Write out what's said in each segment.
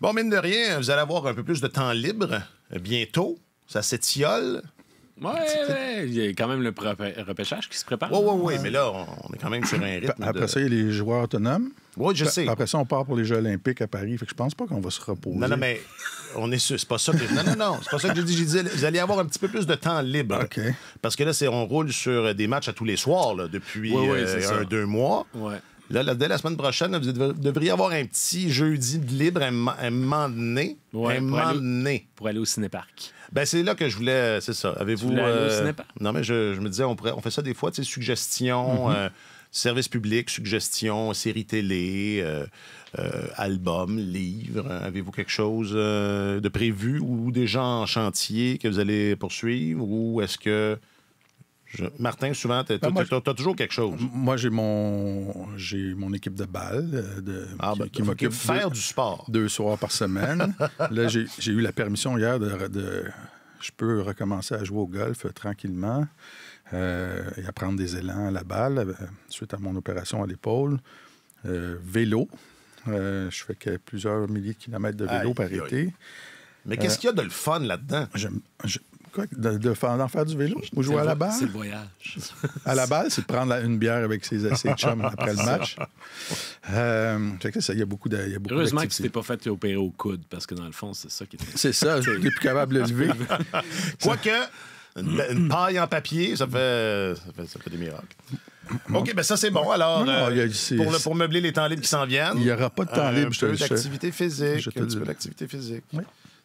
Bon, mine de rien, vous allez avoir un peu plus de temps libre bientôt. Ça s'étiole. Ouais, il y a quand même le repêchage qui se prépare. Oui, mais là, on est quand même sur un rythme. Après ça, il y a les joueurs autonomes. Oui, je sais. Après ça, on part pour les Jeux olympiques à Paris. Fait que je pense pas qu'on va se reposer. Non, mais on est sûr. C'est pas ça que... Non. C'est pas ça que j'ai dit. J'ai dit, vous allez avoir un petit peu plus de temps libre. OK. Parce que là, on roule sur des matchs à tous les soirs là, depuis 2 mois. Ouais. Là, dès la semaine prochaine, là, vous devriez avoir un petit jeudi de libre un moment donné. Ouais, un moment donné. Pour aller au cinéparc. Ben, c'est là que je voulais... C'est ça. Avez-vous... Tu voulais aller au cinéparc? Non, mais je me disais, on fait ça des fois, tu sais, suggestions, service public, suggestions, séries télé, albums, livres. Avez-vous quelque chose de prévu ou déjà en chantier que vous allez poursuivre? Ou est-ce que... Martin, souvent, t'as toujours quelque chose. Moi, j'ai mon équipe de balle qui m'occupe de faire du sport 2 soirs par semaine. Là, j'ai eu la permission hier je peux recommencer à jouer au golf tranquillement et à prendre des élans à la balle suite à mon opération à l'épaule. Vélo. Je fais plusieurs milliers de kilomètres de vélo par été. Mais qu'est-ce qu'il y a de le fun là-dedans? Quoi, d'en faire du vélo ou jouer à la balle? C'est le voyage. À la balle, c'est de prendre une bière avec ses chums après le match. Fait que ça, il y a beaucoup d'activités. Heureusement que tu t'es pas fait opérer au coude, parce que dans le fond, c'est ça qui est... C'est ça, je n'ai plus capable de le lever. Quoique, une paille en papier, ça fait des miracles. OK, ben ça, c'est bon. Alors, pour meubler les temps libres qui s'en viennent... Il n'y aura pas de temps libre, un peu d'activité physique. Un petit peu d'activité physique. Oui.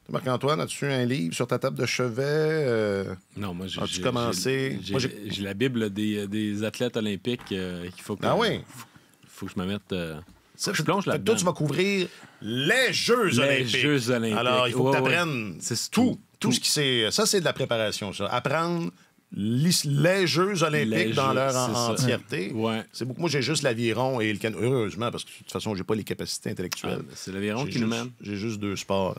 Marc-Antoine, as-tu un livre sur ta table de chevet? Non, moi, as-tu commencé? J'ai la Bible des athlètes olympiques qu'il faut que... Ah oui? Faut que je me mette... je plonge là-dedans. Toi, tu vas couvrir les Jeux olympiques. Les Jeux olympiques. Alors, il faut que tu apprennes tout ce qui c'est... Ça, c'est de la préparation, ça. Apprendre les Jeux olympiques dans leur entièreté. Ouais. C'est beaucoup. Moi, j'ai juste l'aviron et le canoë. Heureusement, parce que de toute façon, j'ai pas les capacités intellectuelles. C'est l'aviron qui nous mène. J'ai juste 2 sports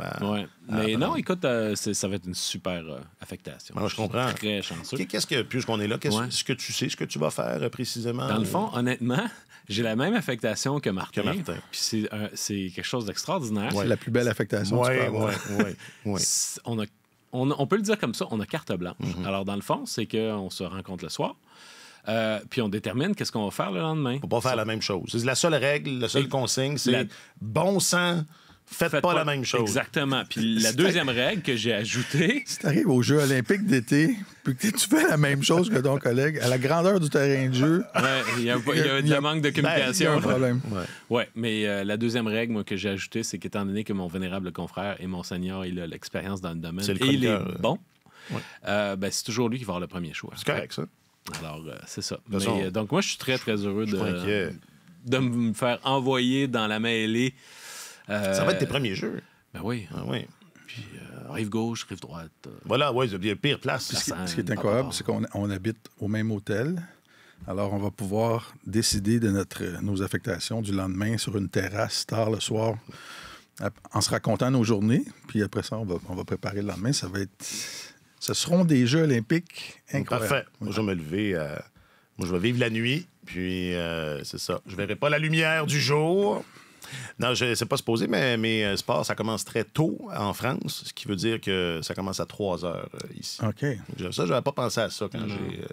Mais non, écoute, ça va être une super affectation. Je comprends. Je suis très chanceux. Qu'est-ce que, puisqu'on est là, ce que tu sais, ce que tu vas faire précisément? Dans le fond, honnêtement, j'ai la même affectation que Martin. Puis c'est quelque chose d'extraordinaire. C'est la plus belle affectation que tu peux avoir. On peut le dire comme ça, on a carte blanche. Alors, dans le fond, c'est qu'on se rencontre le soir, puis on détermine qu'est-ce qu'on va faire le lendemain. Faut pas faire la même chose. C'est la seule règle, la seule consigne, c'est bon sang, faites pas la même chose. Exactement. Puis la deuxième règle que j'ai ajoutée... Si tu arrives aux Jeux olympiques d'été, puis que tu fais la même chose que ton collègue, à la grandeur du terrain de jeu... il y a un manque de communication. Il y a un problème. Ouais, mais la deuxième règle moi, que j'ai ajoutée, c'est qu'étant donné que mon vénérable confrère et mon seigneur, il a l'expérience dans le domaine et il est bon, c'est toujours lui qui va avoir le premier choix. C'est correct, ça. Alors, c'est ça. Mais, donc, moi, je suis très, très heureux de me faire envoyer dans la mêlée. Ça va être tes premiers jeux. Ben oui. Ah, oui. Puis, rive gauche, rive droite. Voilà, oui, il y a pire place. Ce qui est incroyable, c'est qu'on habite au même hôtel. Alors, on va pouvoir décider de nos affectations du lendemain sur une terrasse tard le soir en se racontant nos journées. Puis après ça, on va préparer le lendemain. Ce seront des Jeux olympiques incroyables. Parfait. Moi, je vais me lever. Moi, je vais vivre la nuit. Puis, c'est ça. Je verrai pas la lumière du jour. Non, je ne sais pas supposé, mais mes sports, ça commence très tôt en France, ce qui veut dire que ça commence à 3 heures ici. OK. Ça, je n'avais pas pensé à ça quand j'ai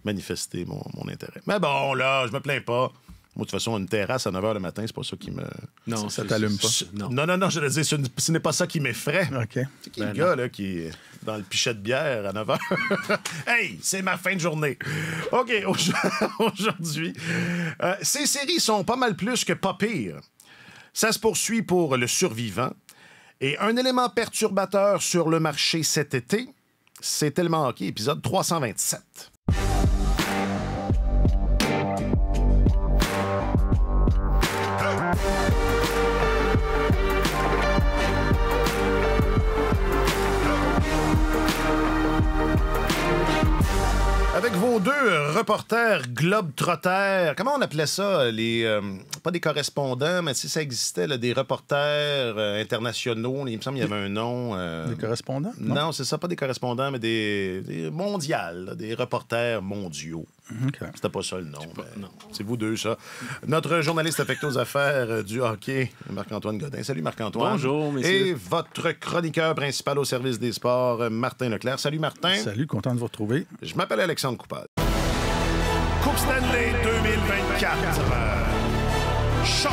manifesté mon intérêt. Mais bon, là, je me plains pas. Moi, de toute façon, une terrasse à 9 h le matin, c'est pas ça qui me... Non, ça t'allume pas. Non, je veux dire, ce n'est pas ça qui m'effraie. OK. C'est qui le gars là, qui est dans le pichet de bière à 9 h? Hey, c'est ma fin de journée. OK, aujourd'hui, ces séries sont pas mal plus que pas pires. Ça se poursuit pour Le Survivant. Et un élément perturbateur sur le marché cet été, c'est tellement hockey, épisode 327. Avec vos 2 reporters globetrotters, comment on appelait ça? pas des correspondants, mais si ça existait, là, des reporters internationaux. Il me semble qu'il y avait un nom. Des correspondants? Non, c'est ça, pas des correspondants, mais des mondiales, là, des reporters mondiaux. Okay. C'était pas ça le nom. C'est vous deux, ça. Notre journaliste affecté aux affaires du hockey, Marc-Antoine Godin. Salut, Marc-Antoine. Bonjour, messieurs. Et votre chroniqueur principal au service des sports, Martin Leclerc. Salut, Martin. Salut, content de vous retrouver. Je m'appelle Alexandre Coupal. Coupe Stanley 2024. Choc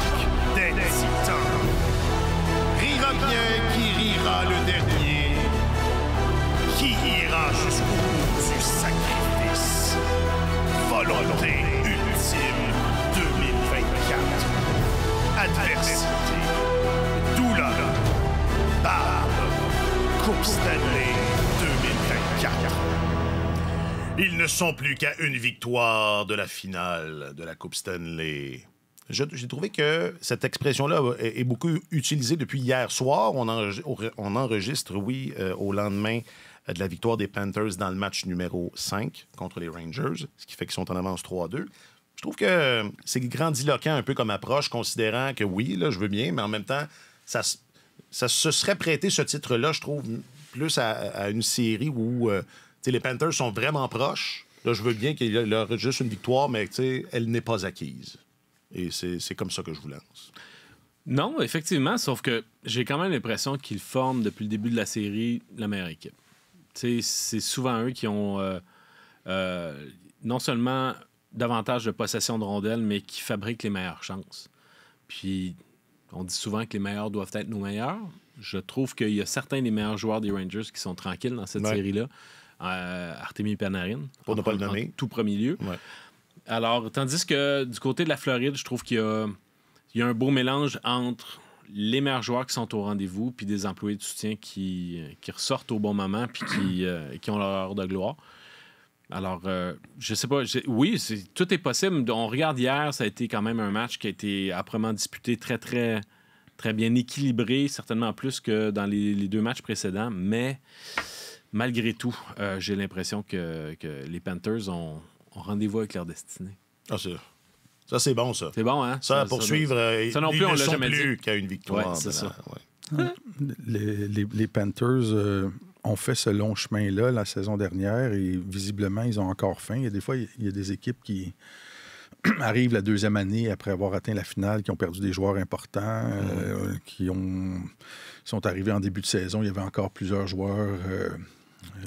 des titans. Rira bien qui rira le dernier. Qui ira jusqu'au bout du sacrifice. Volonté ultime 2024. Adversité. Douleur. Barbe. Coupe Stanley 2024. Ils ne sont plus qu'à une victoire de la finale de la Coupe Stanley. J'ai trouvé que cette expression-là est beaucoup utilisée depuis hier soir. On enregistre, au lendemain de la victoire des Panthers dans le match numéro 5 contre les Rangers, ce qui fait qu'ils sont en avance 3-2. Je trouve que c'est grandiloquent un peu comme approche, considérant que oui, là, je veux bien, mais en même temps, ça se serait prêté ce titre-là, je trouve, plus à une série où les Panthers sont vraiment proches. Là, je veux bien qu'il y ait juste une victoire, mais elle n'est pas acquise. Et c'est comme ça que je vous lance. Non, effectivement, sauf que j'ai quand même l'impression qu'ils forment depuis le début de la série la meilleure équipe. C'est souvent eux qui ont non seulement davantage de possession de rondelles, mais qui fabriquent les meilleures chances. Puis, on dit souvent que les meilleurs doivent être nos meilleurs. Je trouve qu'il y a certains des meilleurs joueurs des Rangers qui sont tranquilles dans cette série-là. Artemi Panarin, pour ne pas le nommer, tout premier lieu. Ouais. Alors, tandis que du côté de la Floride, je trouve qu'il y a un beau mélange entre les meilleurs joueurs qui sont au rendez-vous puis des employés de soutien qui ressortent au bon moment puis qui ont leur heure de gloire. Alors, je sais pas. Oui, tout est possible. On regarde hier, ça a été quand même un match qui a été âprement disputé, très, très, très bien équilibré, certainement plus que dans les deux matchs précédents, mais malgré tout, j'ai l'impression que les Panthers ont rendez-vous avec leur destinée. Ah, ça, c'est bon, ça. C'est bon, hein? Ça, à poursuivre, ça non plus, on ne l'a sont jamais plus dit. qu'à une victoire. Ouais, c'est ça. Ouais. Les Panthers ont fait ce long chemin-là la saison dernière et visiblement, ils ont encore faim. Des fois, il y a des équipes qui arrivent la deuxième année après avoir atteint la finale, qui ont perdu des joueurs importants, qui sont arrivés en début de saison. Il y avait encore plusieurs joueurs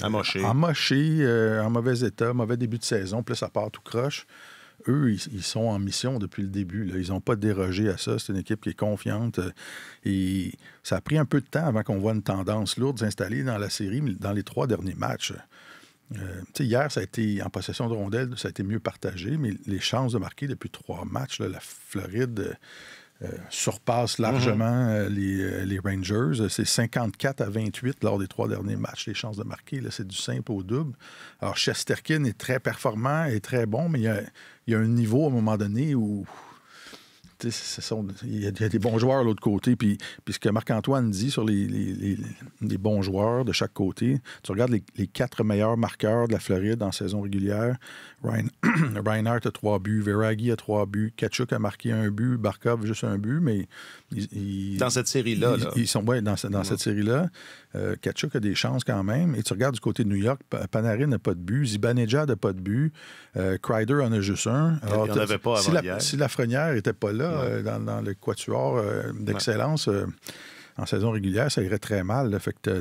amochés, en mauvais état, mauvais début de saison. Puis là, ça part tout croche. Eux, ils sont en mission depuis le début. Là. Ils n'ont pas dérogé à ça. C'est une équipe qui est confiante. Et ça a pris un peu de temps avant qu'on voit une tendance lourde s'installer dans la série, mais dans les 3 derniers matchs. Hier, ça a été en possession de rondelles, ça a été mieux partagé, mais les chances de marquer depuis 3 matchs, là, la Floride surpasse largement les Rangers. C'est 54-28 lors des 3 derniers matchs, les chances de marquer. Là, c'est du simple au double. Alors, Shesterkin est très performant et très bon, mais il y a un niveau à un moment donné où il y a des bons joueurs à l'autre côté. Puis ce que Marc-Antoine dit sur les bons joueurs de chaque côté, tu regardes les 4 meilleurs marqueurs de la Floride en saison régulière. Reinhart a 3 buts, Verhaeghe a 3 buts, Tkachuk a marqué 1 but, Barkov juste 1 but, mais... dans cette série-là. Ils sont dans cette série-là. Tkachuk a des chances quand même. Et tu regardes du côté de New York, Panarin n'a pas de but, Zibanejad n'a pas de but, Kreider en a juste un. Alors, il n'y en avait pas avant hier. Si Lafrenière n'était pas là, dans le quatuor d'excellence en saison régulière, ça irait très mal. Là. Fait que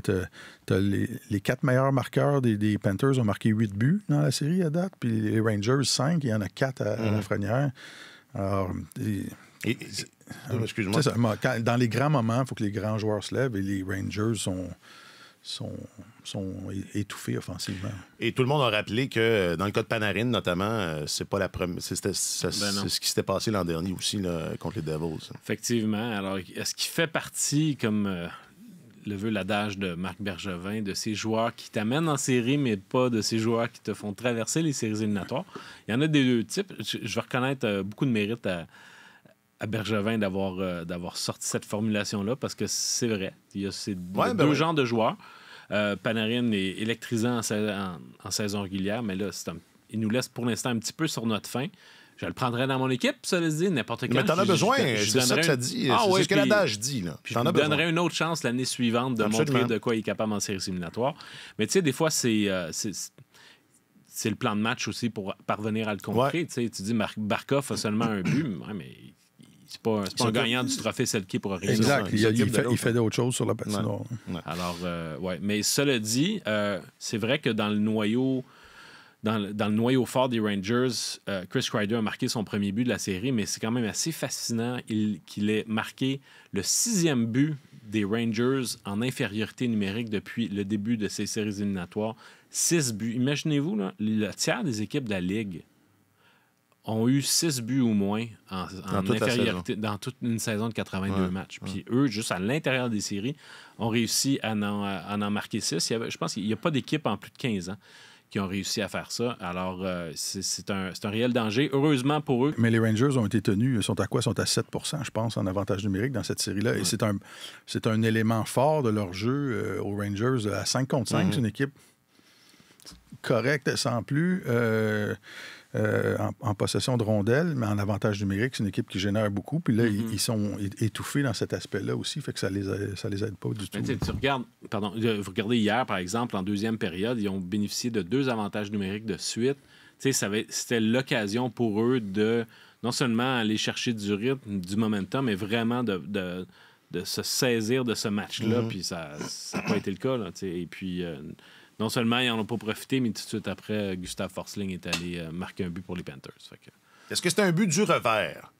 t'as les 4 meilleurs marqueurs des Panthers ont marqué 8 buts dans la série à date, puis les Rangers 5, il y en a 4 à Lafrenière. Alors, excuse-moi. Ça, dans les grands moments, il faut que les grands joueurs se lèvent et les Rangers sont étouffés offensivement. Et tout le monde a rappelé que dans le cas de Panarin, notamment, c'est pas la première. C'est ce qui s'était passé l'an dernier aussi là, contre les Devils. Effectivement. Alors, est-ce qu'il fait partie, comme le veut l'adage de Marc Bergevin, de ces joueurs qui t'amènent en série, mais pas de ces joueurs qui te font traverser les séries éliminatoires? Il y en a des 2 types. Je vais reconnaître beaucoup de mérite à Bergevin d'avoir sorti cette formulation-là, parce que c'est vrai. Il y a ces deux genres de joueurs. Panarin est électrisant en saison régulière, mais là, il nous laisse pour l'instant un petit peu sur notre faim. Je le prendrais dans mon équipe, ça le dit, n'importe quand. Mais t'en as besoin, c'est ça que ça dit. C'est ce que l'adage dit. Puis je lui donnerais une autre chance l'année suivante de montrer de quoi il est capable en séries éliminatoires. Mais tu sais, des fois, c'est le plan de match aussi pour parvenir à le contrer. Tu dis, Barkov a seulement un but, mais c'est pas un gagnant du trophée Selke pour rien. Exact. Il fait d'autres choses sur la patinoire. Ouais. Alors, mais cela dit, c'est vrai que dans le noyau... Dans le noyau fort des Rangers, Chris Kreider a marqué son premier but de la série, mais c'est quand même assez fascinant qu'il ait marqué le 6e but des Rangers en infériorité numérique depuis le début de ces séries éliminatoires. 6 buts. Imaginez-vous, là, le tiers des équipes de la Ligue ont eu 6 buts ou moins en infériorité dans toute une saison de 82 matchs. Puis eux, juste à l'intérieur des séries, ont réussi à en marquer 6. Je pense qu'il n'y a pas d'équipe en plus de 15 ans qui ont réussi à faire ça. Alors, c'est un réel danger. Heureusement pour eux. Mais les Rangers ont été tenus. Ils sont à quoi? Ils sont à 7 % je pense, en avantage numérique dans cette série-là. Et c'est un élément fort de leur jeu aux Rangers. À 5 contre 5, c'est une équipe correcte, sans plus, en possession de rondelles, mais en avantage numérique. C'est une équipe qui génère beaucoup. Puis là, ils sont étouffés dans cet aspect-là aussi. Fait que ça les aide pas du tout. Vous regardez hier, par exemple, en deuxième période, ils ont bénéficié de 2 avantages numériques de suite. C'était l'occasion pour eux de non seulement aller chercher du rythme, du momentum, mais vraiment de se saisir de ce match-là. Puis ça n'a pas été le cas. Là, et puis... non seulement ils n'en ont pas profité, mais tout de suite après, Gustav Forsling est allé marquer un but pour les Panthers. Est-ce que c'était un but du revers?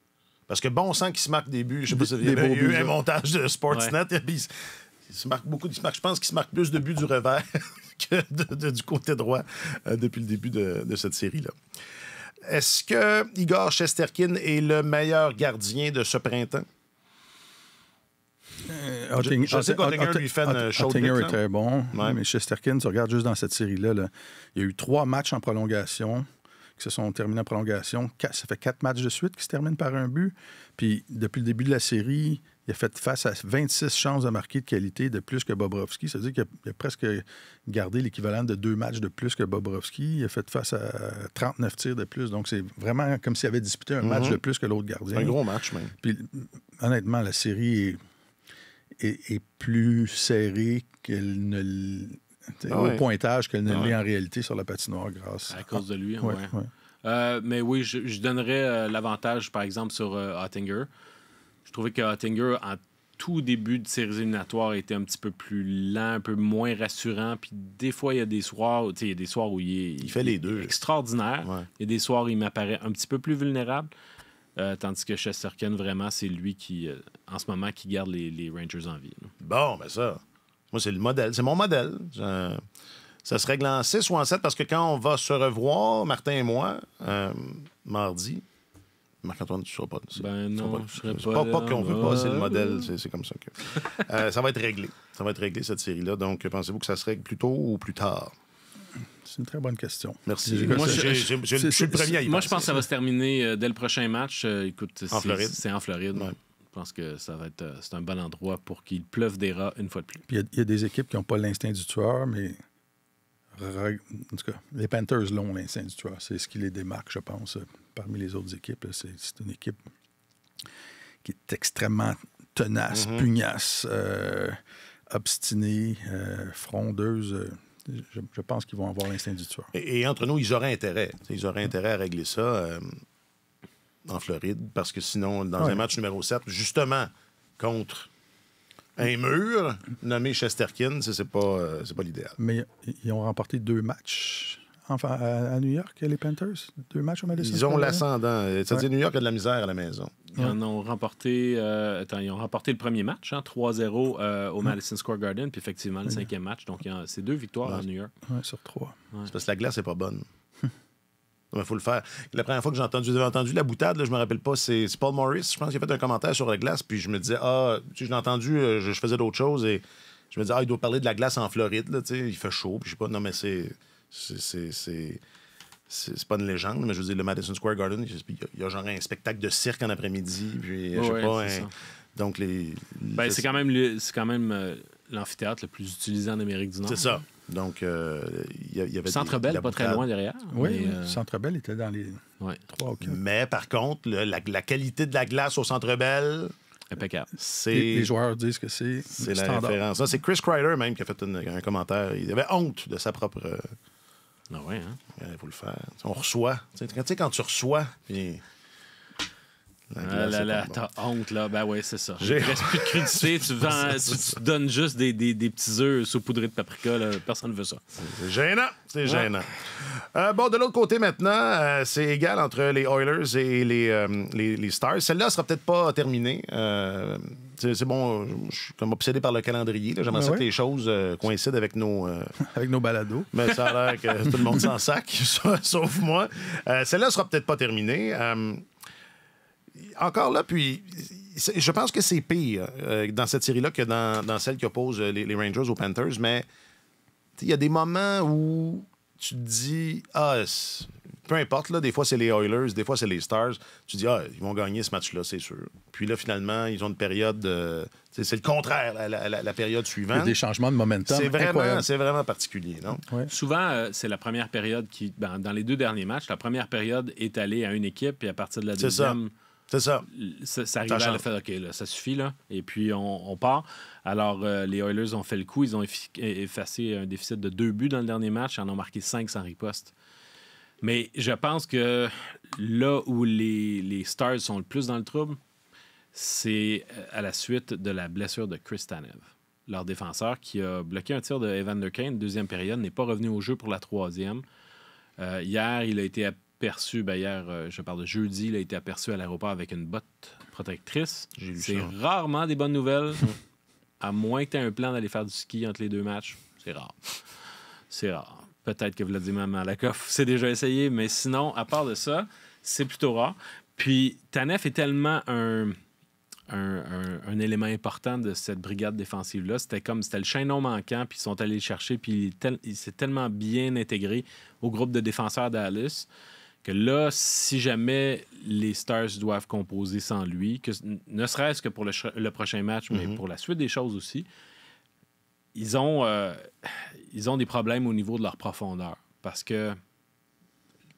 Parce que bon sang qui se marque des buts. Je ne sais pas s'il y a eu un montage de Sportsnet. Il se marque beaucoup. Je pense qu'il se marque plus de buts du revers que du côté droit depuis le début de cette série-là. Est-ce que Igor Shesterkin est le meilleur gardien de ce printemps? Je sais qu'Ottinger lui fait une chaude Ottinger est très bon, mais Shesterkin, tu regardes juste dans cette série-là, il y a eu 3 matchs en prolongation qui se sont terminés en prolongation. Ça fait 4 matchs de suite qui se terminent par un but. Puis, depuis le début de la série, il a fait face à 26 chances de marquer de qualité de plus que Bobrovsky. Ça veut dire qu'il a presque gardé l'équivalent de 2 matchs de plus que Bobrovsky. Il a fait face à 39 tirs de plus. Donc, c'est vraiment comme s'il avait disputé un match de plus que l'autre gardien. C'est un gros match, même. Puis, honnêtement, la série est plus serrée qu'elle ne au pointage qu'elle ne l'est en réalité sur la patinoire grâce à cause de lui. Mais oui, je donnerais l'avantage, par exemple, sur Ottinger. Je trouvais que Ottinger, en tout début de séries éliminatoires, était un petit peu plus lent, un peu moins rassurant. Puis des fois, il y a des soirs où il fait les deux. Extraordinaire. Il y a des soirs où il m'apparaît un petit peu plus vulnérable. Tandis que Shesterkin, vraiment, c'est lui qui, en ce moment, qui garde les Rangers en vie. Là. Bon, ben ça, moi, c'est le modèle. C'est mon modèle. Ça se règle en 6 ou en 7 parce que quand on va se revoir, Martin et moi, mardi, Marc-Antoine, tu ne seras pas. Ben non, je ne serai pas. Pas qu'on veut pas, c'est le modèle. C'est comme ça que. Ça va être réglé. Ça va être réglé, cette série-là. Donc, pensez-vous que ça se règle plus tôt ou plus tard? C'est une très bonne question. Merci. Moi, je suis le premier à y penser. Moi, je pense que ça va se terminer dès le prochain match. Écoute, Floride. C'est en Floride. Ouais. Je pense que c'est un bon endroit pour qu'il pleuve des rats une fois de plus. Puis il y a des équipes qui n'ont pas l'instinct du tueur, mais en tout cas, les Panthers l'ont, l'instinct du tueur. C'est ce qui les démarque, je pense, parmi les autres équipes. C'est une équipe qui est extrêmement tenace, pugnace, obstinée, frondeuse. Je pense qu'ils vont avoir l'instinct du tueur. Et entre nous, ils auraient intérêt. Ils auraient intérêt à régler ça en Floride, parce que sinon, dans un match numéro 7, justement, contre un mur nommé Shesterkin, c'est pas l'idéal. Mais ils ont remporté 2 matchs à New York, les Panthers. 2 matchs au Madison Ils ont l'ascendant. C'est-à-dire New York a de la misère à la maison. Ils ont remporté le premier match, 3-0 au Madison Square Garden, puis effectivement, le 5e match. Donc, c'est 2 victoires à New York. Sur 3. C'est parce que la glace n'est pas bonne. Il faut le faire. La première fois que j'avais entendu la boutade, là, je me rappelle pas, c'est Paul Morris, je pense, qui a fait un commentaire sur la glace, puis je me disais, je l'ai entendu, je faisais d'autres choses, et je me disais, il doit parler de la glace en Floride, là, il fait chaud, puis je sais pas, non, mais c'est pas une légende, mais je veux dire, le Madison Square Garden, il y a genre un spectacle de cirque en après-midi, puis je sais pas, donc c'est quand même l'amphithéâtre le plus utilisé en Amérique du Nord. C'est ça. Donc, il y avait Centre Bell, pas très loin derrière. Oui, le Centre Bell était dans les 3 ou 4. Mais par contre, la qualité de la glace au Centre Bell... Impeccable. Les joueurs disent que c'est la standard. référence. Ça, c'est Chris Kreider même qui a fait un commentaire. Il avait honte de sa propre... Ah ouais, hein? Il faut le faire. On reçoit. Tu sais, quand tu reçois, puis... T'as honte, là. Ben ouais, c'est ça. Il J'ai- ne reste plus de crudité. Tu te donnes juste des petits œufs saupoudrés de paprika. Là. Personne ne veut ça. C'est gênant. C'est gênant. Bon, de l'autre côté maintenant, c'est égal entre les Oilers et les Stars. Celle-là sera peut-être pas terminée. C'est bon, je suis comme obsédé par le calendrier. Là. J'aimerais ça que les choses coïncident avec nos... Avec nos balados. Mais ça a l'air que tout le monde s'en sac, sauf moi. Celle-là sera peut-être pas terminée. Encore là, puis je pense que c'est pire dans cette série-là que dans celle qui oppose les Rangers aux Panthers, mais il y a des moments où tu te dis, peu importe, là, des fois c'est les Oilers, des fois c'est les Stars, tu te dis, ils vont gagner ce match-là, c'est sûr. Puis là, finalement, ils ont une période, c'est le contraire, la période suivante. Il y a des changements de momentum incroyables. C'est vraiment particulier, non? Ouais. Souvent, c'est la première période qui, dans les 2 derniers matchs, la première période est allée à une équipe, puis à partir de la deuxième... C'est ça. Ça arrivait à le fait, OK, là, ça suffit, là. Et puis, on part. Alors, les Oilers ont fait le coup. Ils ont effacé un déficit de 2 buts dans le dernier match. Ils en ont marqué 5 sans riposte. Mais je pense que là où les Stars sont le plus dans le trouble, c'est à la suite de la blessure de Chris Tanev, leur défenseur, qui a bloqué un tir de Evander Kane. Deuxième période, n'est pas revenu au jeu pour la troisième. Hier, il a été aperçu, je parle de jeudi, il a été aperçu à l'aéroport avec une botte protectrice. C'est rarement des bonnes nouvelles, à moins que tu aies un plan d'aller faire du ski entre les 2 matchs. C'est rare. C'est rare. Peut-être que Vladimir Malakov s'est déjà essayé, mais sinon, à part de ça, c'est plutôt rare. Puis, Tanev est tellement un élément important de cette brigade défensive-là. C'était le chaînon manquant, puis ils sont allés le chercher, puis il s'est tellement bien intégré au groupe de défenseurs d'Alice que là, si jamais les Stars doivent composer sans lui, ne serait-ce que pour le prochain match, mais pour la suite des choses aussi, ils ont des problèmes au niveau de leur profondeur. Parce que,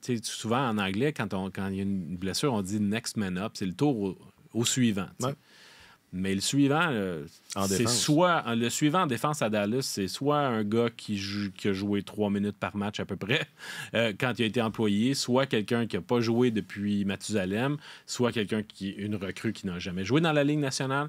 tu sais, souvent en anglais, quand il y a une blessure, on dit « next man up », c'est le tour au suivant. Ouais. Mais le suivant, c'est soit... Le suivant en défense à Dallas, c'est soit un gars qui a joué 3 minutes par match à peu près quand il a été employé, soit quelqu'un qui n'a pas joué depuis Mathusalem, soit une recrue qui n'a jamais joué dans la Ligue nationale,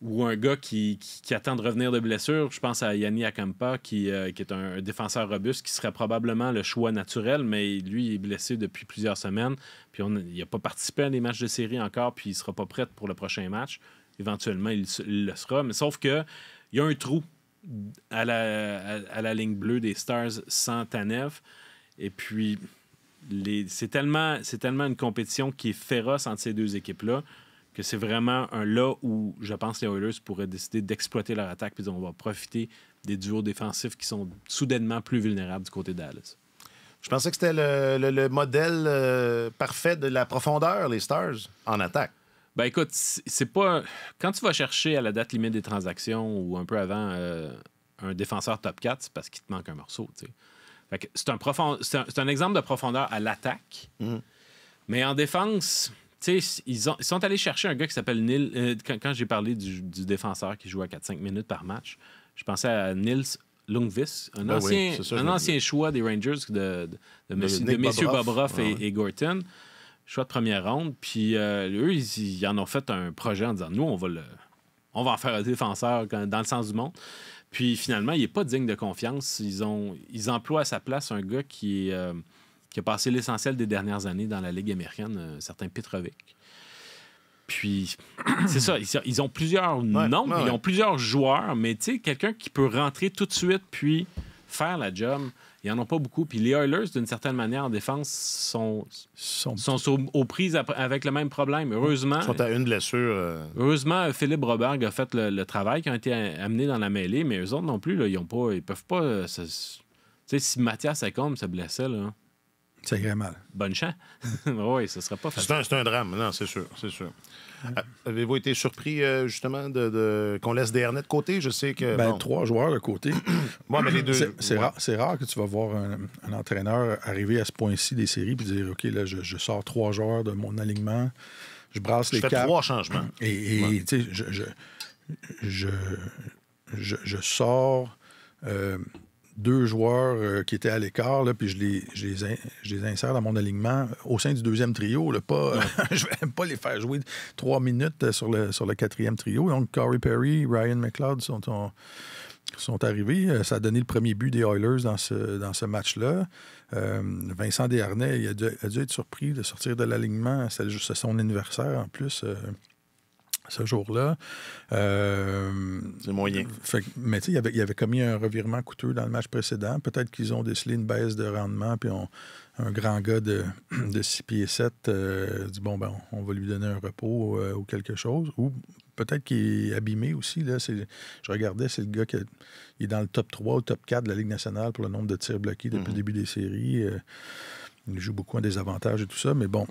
ou un gars qui attend de revenir de blessure. Je pense à Yanni Akampa, qui est un défenseur robuste, qui serait probablement le choix naturel, mais lui, il est blessé depuis plusieurs semaines. Puis il n'a pas participé à des matchs de série encore, puis il ne sera pas prêt pour le prochain match. Éventuellement, il le sera. Mais sauf qu'il y a un trou à la ligne bleue des Stars sans Tanev. Et puis, c'est tellement une compétition qui est féroce entre ces 2 équipes-là que c'est vraiment là où, je pense, les Oilers pourraient décider d'exploiter leur attaque, puis on va profiter des duos défensifs qui sont soudainement plus vulnérables du côté de Dallas. Je pensais que c'était le modèle parfait de la profondeur, les Stars, en attaque. Ben écoute, c'est pas... Quand tu vas chercher à la date limite des transactions ou un peu avant un défenseur top 4, c'est parce qu'il te manque un morceau, tu sais. Fait que c'est un exemple de profondeur à l'attaque, mais en défense... Tu sais, ils sont allés chercher un gars qui s'appelle Nils. Quand j'ai parlé du défenseur qui joue à 4-5 minutes par match, je pensais à Nils Lundqvist, un ancien choix des Rangers de messieurs Bobroff et Gorton. Choix de première ronde. Puis eux, ils en ont fait un projet en disant, nous, on va en faire un défenseur dans le sens du monde. Puis finalement, il n'est pas digne de confiance. Ils emploient à sa place un gars qui a passé l'essentiel des dernières années dans la Ligue américaine, un certain Petrovic. Puis, c'est ça, ils ont plusieurs noms, ils ont plusieurs joueurs, mais tu sais, quelqu'un qui peut rentrer tout de suite puis faire la job, ils n'en ont pas beaucoup. Puis les Oilers, d'une certaine manière, en défense, sont aux prises avec le même problème. Heureusement... Ils sont à une blessure. Heureusement, Philippe Broberg a fait le travail qui a été amené dans la mêlée, mais eux autres non plus, là, ils peuvent pas... Tu sais, si Mathias Ekholm se blessait, là... Ça irait mal. bonne chance. Oui, ce serait pas facile. C'est un drame, non, c'est sûr, c'est sûr. Avez-vous été surpris, justement, qu'on laisse Desharnais de côté? Je sais que... Ben, bon. 3 joueurs de côté. Ouais, mais les deux... C'est rare que tu vas voir un entraîneur arriver à ce point-ci des séries et dire, OK, là, je sors 3 joueurs de mon alignement, je brasse les Je fais cartes. 3 changements. Et tu sais, je sors 2 joueurs qui étaient à l'écart, là, puis je les insère dans mon alignement au sein du deuxième trio. Là, pas, je ne vais pas les faire jouer 3 minutes sur le quatrième trio. Donc, Corey Perry, Ryan McLeod sont arrivés. Ça a donné le premier but des Oilers dans ce match-là. Vincent Desharnais, il a dû être surpris de sortir de l'alignement. C'est son anniversaire en plus. Ce jour-là. C'est moyen. Mais tu sais, il avait commis un revirement coûteux dans le match précédent. Peut-être qu'ils ont décelé une baisse de rendement, puis un grand gars de 6 pieds 7 dit, bon, ben, on va lui donner un repos ou quelque chose. Ou peut-être qu'il est abîmé aussi. Là. Je regardais, c'est le gars qui est dans le top 3 ou top 4 de la Ligue nationale pour le nombre de tirs bloqués depuis le début des séries. Il joue beaucoup en désavantage et tout ça, mais bon,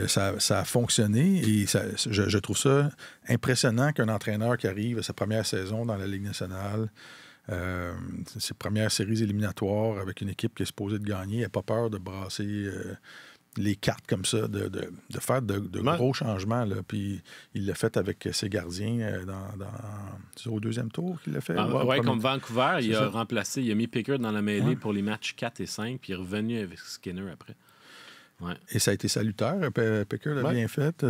ça a fonctionné et je trouve ça impressionnant qu'un entraîneur qui arrive à sa première saison dans la Ligue nationale, ses premières séries éliminatoires avec une équipe qui est supposée de gagner, n'a pas peur de brasser les cartes comme ça, de faire de gros changements. Là. Puis il l'a fait avec ses gardiens c'est au deuxième tour qu'il l'a fait. Oui, comme Vancouver, il a mis Pickard dans la mêlée pour les matchs 4 et 5, puis il est revenu avec Skinner après. Ouais. Et ça a été salutaire. Pickard l'a bien fait.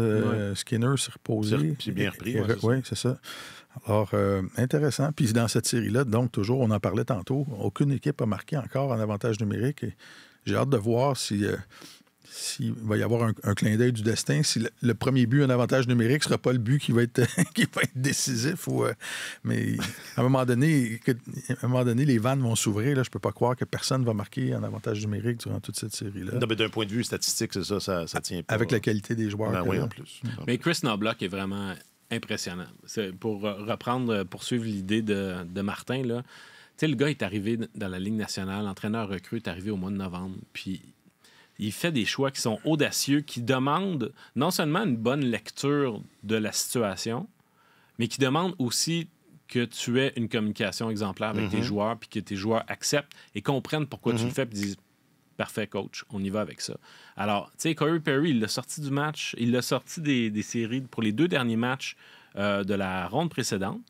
Skinner s'est reposé. Puis bien repris. Oui, c'est ça. Alors, intéressant. Puis dans cette série-là, donc, toujours, on en parlait tantôt, aucune équipe a marqué encore en avantage numérique. Et j'ai hâte de voir s'il va y avoir un clin d'œil du destin, si le premier but en avantage numérique ne sera pas le but qui va être, décisif. Mais à un moment donné, les vannes vont s'ouvrir. Là, je ne peux pas croire que personne ne va marquer en avantage numérique durant toute cette série-là. Non, mais d'un point de vue statistique, c'est ça tient pas. Avec la qualité des joueurs. Ben oui, en plus. Mais Chris Knoblauch est vraiment impressionnant. Poursuivre l'idée de Martin, là. Tu sais, le gars est arrivé dans la Ligue nationale, l'entraîneur recrue est arrivé au mois de novembre, puis il fait des choix qui sont audacieux, qui demandent non seulement une bonne lecture de la situation, mais qui demandent aussi que tu aies une communication exemplaire avec tes joueurs, puis que tes joueurs acceptent et comprennent pourquoi tu le fais, puis disent « Parfait, coach, on y va avec ça. » Alors, tu sais, Corey Perry, il l'a sorti du match, il l'a sorti des séries pour les 2 derniers matchs de la ronde précédente.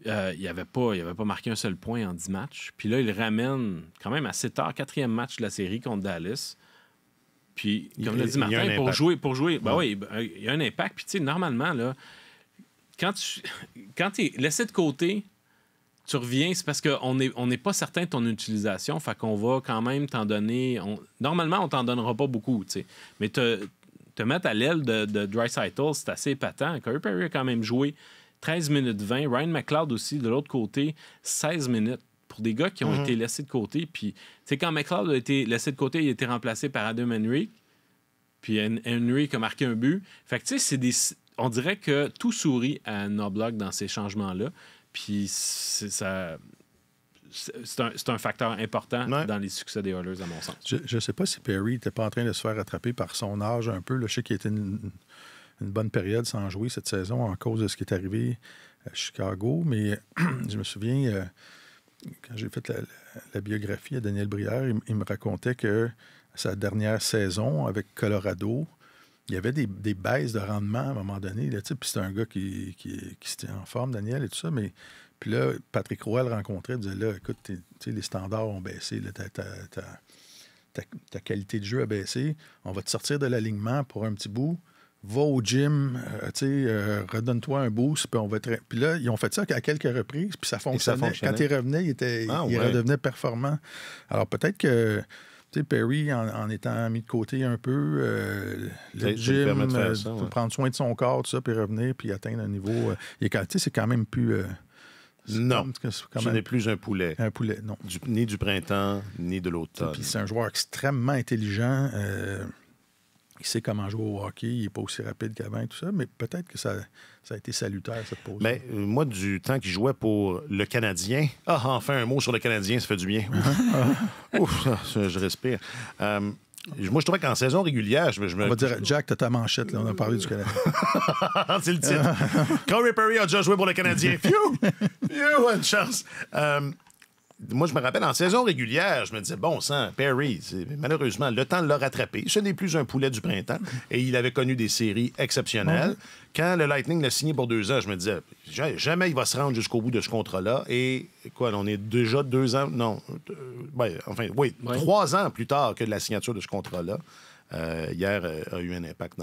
Il n'avait pas marqué un seul point en 10 matchs. Puis là, il ramène quand même assez tard, 4e match de la série contre Dallas. Puis, comme l'a dit Martin, pour jouer, ben oui, il y a un impact. Puis, tu sais, normalement, là, quand tu es laissé de côté, tu reviens, c'est parce qu'on n'est pas certain de ton utilisation. Fait qu'on va quand même t'en donner. Normalement, on t'en donnera pas beaucoup, tu sais. Mais te mettre à l'aile de Draisaitl, c'est assez épatant. Corey Perry a quand même joué 13 minutes 20. Ryan McLeod aussi, de l'autre côté, 16 minutes. Pour des gars qui ont été laissés de côté. Puis, tu sais, quand McLeod a été laissé de côté, il a été remplacé par Adam Henry. Puis, Henry qui a marqué un but. Fait que, tu sais, on dirait que tout sourit à Knoblauch dans ces changements-là. Puis, c'est un facteur important dans les succès des Oilers, à mon sens. Je ne sais pas si Perry n'était pas en train de se faire attraper par son âge un peu. Là, je sais qu'il était une bonne période sans jouer cette saison en cause de ce qui est arrivé à Chicago. Mais je me souviens, quand j'ai fait la biographie à Daniel Brière, il me racontait que sa dernière saison avec Colorado, il y avait des baisses de rendement à un moment donné. Là, puis c'est un gars qui était en forme, Daniel, et tout ça. Mais puis là, Patrick Roy le rencontrait, il disait là, écoute, les standards ont baissé, là, ta qualité de jeu a baissé. On va te sortir de l'alignement pour un petit bout. Va au gym, redonne-toi un boost, puis on va Puis là, ils ont fait ça à quelques reprises, puis ça fonctionnait. Quand il revenait, il redevenait performant. Alors peut-être que Perry, en étant mis de côté un peu, le gym, prendre soin de son corps, tout ça, puis revenir, puis atteindre un niveau... c'est quand même plus... non, ce n'est plus un poulet. Un poulet, non. Ni du printemps, ni de l'automne. Puis c'est un joueur extrêmement intelligent... Il sait comment jouer au hockey, il n'est pas aussi rapide qu'avant et tout ça, mais peut-être que ça a été salutaire, cette pause. Mais moi, du temps qu'il jouait pour le Canadien... Ah, enfin, un mot sur le Canadien, ça fait du bien. Ouf, je respire. Moi, je trouvais qu'en saison régulière, On va dire, Jack, t'as ta manchette, là, on a parlé du Canadien. C'est le titre. Corey Perry a déjà joué pour le Canadien. Phew! Phew, une chance. Moi, je me rappelle, en saison régulière, je me disais, bon sang, Perry, malheureusement, le temps l'a rattrapé. Ce n'est plus un poulet du printemps. Et il avait connu des séries exceptionnelles. Quand le Lightning l'a signé pour 2 ans, je me disais, jamais il va se rendre jusqu'au bout de ce contrat-là. Et quoi, on est déjà 2 ans, non, 3 ans plus tard que de la signature de ce contrat-là. Hier a eu un impact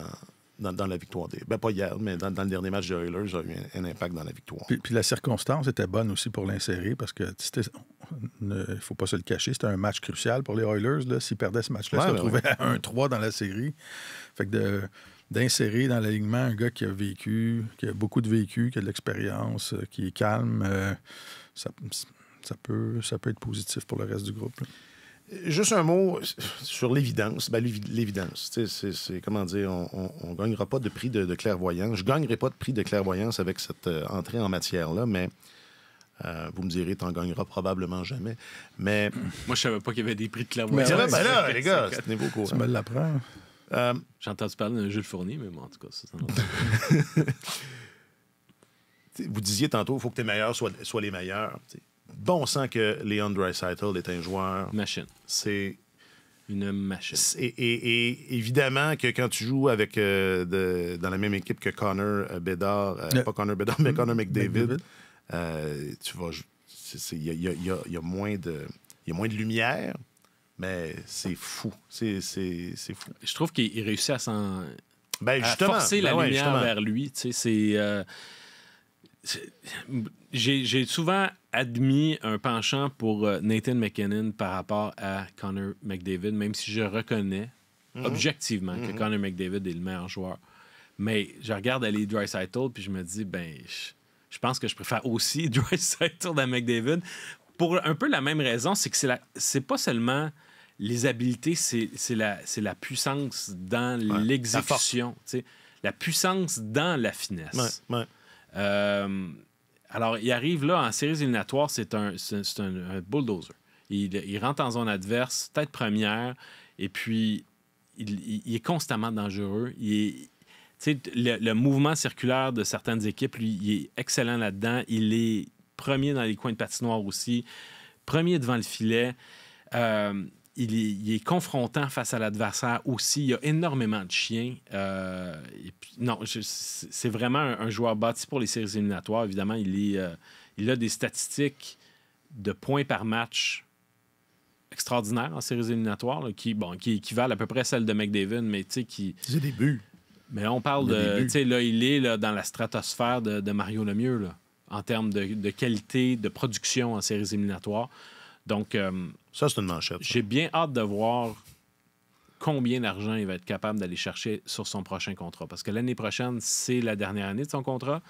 dans la victoire pas hier, mais dans le dernier match des Oilers, a eu un impact dans la victoire. Puis la circonstance était bonne aussi pour l'insérer parce que il ne faut pas se le cacher, c'était un match crucial pour les Oilers. Là. S'ils perdaient ce match-là, ils se retrouvaient à 1-3 dans la série. Fait que d'insérer dans l'alignement un gars qui a vécu, qui a beaucoup de vécu, qui a de l'expérience, qui est calme, ça peut être positif pour le reste du groupe. Là. Juste un mot sur l'évidence. L'évidence, c'est comment dire, on ne gagnera pas de prix de clairvoyance. Je ne gagnerai pas de prix de clairvoyance avec cette entrée en matière-là, mais vous me direz, tu n'en gagneras probablement jamais. Mais... Moi, je savais pas qu'il y avait des prix de clairvoyance. Là, les gars, c'est niveau courant. Tu me l'apprends. J'ai entendu parler d'un Jules Fournier, mais bon, en tout cas, c'est un autre. Vous disiez tantôt, il faut que tes meilleurs soient les meilleurs. Bon sang que Leon Draisaitl est un joueur. Machine. C'est une machine. Et évidemment que quand tu joues avec dans la même équipe que Connor Bedard, pas Connor Bedard, mais Connor McDavid, tu vas. Il y a moins de lumière, mais c'est fou. C'est fou. Je trouve qu'il réussit à forcer la lumière vers lui. Tu sais, j'ai souvent admis un penchant pour Nathan MacKinnon par rapport à Connor McDavid, même si je reconnais objectivement que Connor McDavid est le meilleur joueur. Mais je regarde aller Draisaitl puis je me dis, je pense que je préfère aussi Draisaitl à McDavid. Pour un peu la même raison, c'est que c'est pas seulement les habiletés, c'est la puissance dans l'exécution. La puissance dans la finesse. Ouais. Alors, il arrive là, en séries éliminatoires, c'est un bulldozer. Il rentre en zone adverse, tête première, et puis il est constamment dangereux. Le mouvement circulaire de certaines équipes, lui, il est excellent là-dedans. Il est premier dans les coins de patinoire aussi, premier devant le filet. Il est confrontant face à l'adversaire aussi. Il y a énormément de chiens. Et puis, c'est vraiment un joueur bâti pour les séries éliminatoires. Évidemment, il a des statistiques de points par match extraordinaires en séries éliminatoires, là, qui équivalent à peu près à celles de McDavid, mais tu sais, C'est des buts. Mais là, on parle de... Tu sais, là, il est là, dans la stratosphère de Mario Lemieux, là, en termes de qualité de production en séries éliminatoires. Donc... ça, c'est une manchette. J'ai bien hâte de voir combien d'argent il va être capable d'aller chercher sur son prochain contrat. Parce que l'année prochaine, c'est la dernière année de son contrat.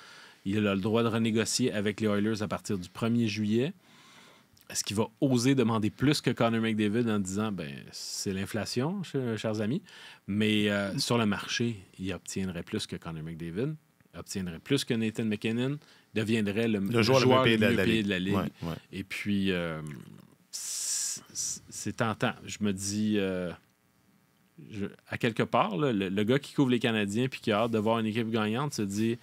Il a le droit de renégocier avec les Oilers à partir du 1er juillet. Est-ce qu'il va oser demander plus que Connor McDavid en disant c'est l'inflation, chers amis? Mais sur le marché, il obtiendrait plus que Connor McDavid, obtiendrait plus que Nathan MacKinnon, deviendrait le joueur le mieux payé de la Ligue. Ouais. Et puis... c'est tentant. Je me dis, à quelque part, là, le gars qui couvre les Canadiens puis qui a hâte de voir une équipe gagnante se dit,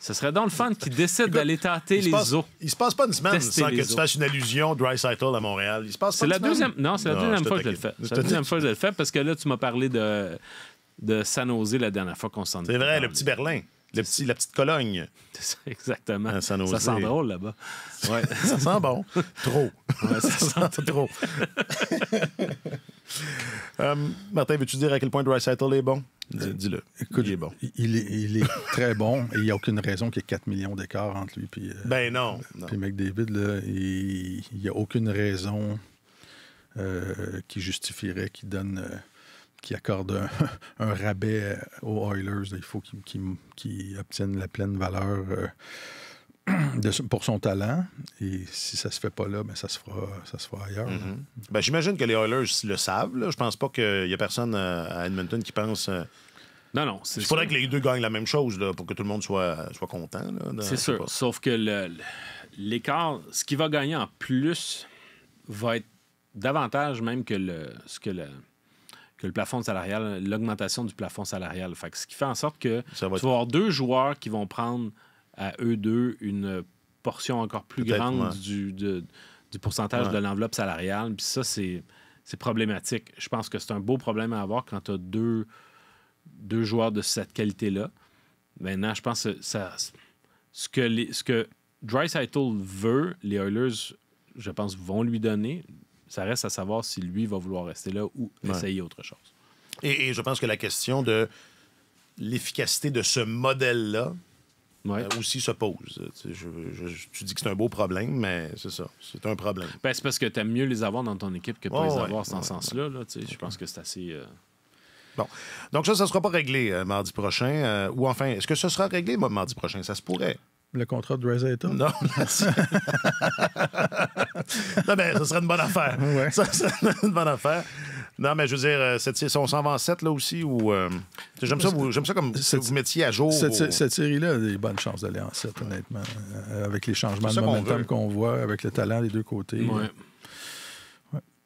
ce serait donc le fun qui décide d'aller tâter les eaux. Il se passe pas une semaine sans que tu fasses une allusion Draisaitl à Montréal. Il se passe pas une semaine. C'est la deuxième fois que je le fais. C'est la deuxième fois que je le fais parce que là, tu m'as parlé de San Jose la dernière fois qu'on s'en est. C'est vrai, le petit Berlin. La petite Cologne. C'est ça, exactement. Ça sent drôle là-bas. Ouais. Ça sent bon. Trop. Ouais, ça sent trop. Martin, veux-tu dire à quel point Draisaitl est bon? Dis-le. Écoute, il est bon. Il est très bon et il n'y a aucune raison qu'il y ait 4 millions d'écart entre lui et non. Puis McDavid, là, il n'y a aucune raison qui justifierait qu'il donne... qui accorde un rabais aux Oilers. Il faut qu'ils obtiennent la pleine valeur pour son talent. Et si ça se fait pas là, ben ça se fera ailleurs. Ben, j'imagine que les Oilers le savent. Là. Je pense pas qu'il y a personne à Edmonton qui pense... Non, il faudrait que les deux gagnent la même chose là, pour que tout le monde soit content. C'est sûr. Sauf que l'écart, ce qui va gagner en plus va être davantage même que le plafond salarial, l'augmentation du plafond salarial. Fait que ce qui fait en sorte que tu vas avoir deux joueurs qui vont prendre à eux deux une portion encore plus grande du pourcentage de l'enveloppe salariale. Puis ça, c'est problématique. Je pense que c'est un beau problème à avoir quand tu as deux joueurs de cette qualité-là. Maintenant, je pense que ce que Draisaitl veut, les Oilers, je pense, vont lui donner. Ça reste à savoir si lui va vouloir rester là ou essayer autre chose. Et je pense que la question de l'efficacité de ce modèle-là aussi se pose. Tu dis que c'est un beau problème, mais c'est ça. C'est un problème. Ben, c'est parce que tu aimes mieux les avoir dans ton équipe que pas les avoir dans ce sens-là. Là, je pense que c'est assez... Bon. Donc ça ne sera pas réglé mardi prochain. Ou enfin, est-ce que ce sera réglé mardi prochain? Ça se pourrait. Le contrat de Draisaitl? Non. Non, mais ça serait une bonne affaire. Ouais. Ça serait une bonne affaire. Non, mais je veux dire, on s'en va en 7 là aussi. J'aime ça comme si vous mettiez à jour. Cette série-là a des bonnes chances d'aller en 7, honnêtement. Avec les changements de momentum qu'on voit, avec le talent des deux côtés. Ouais.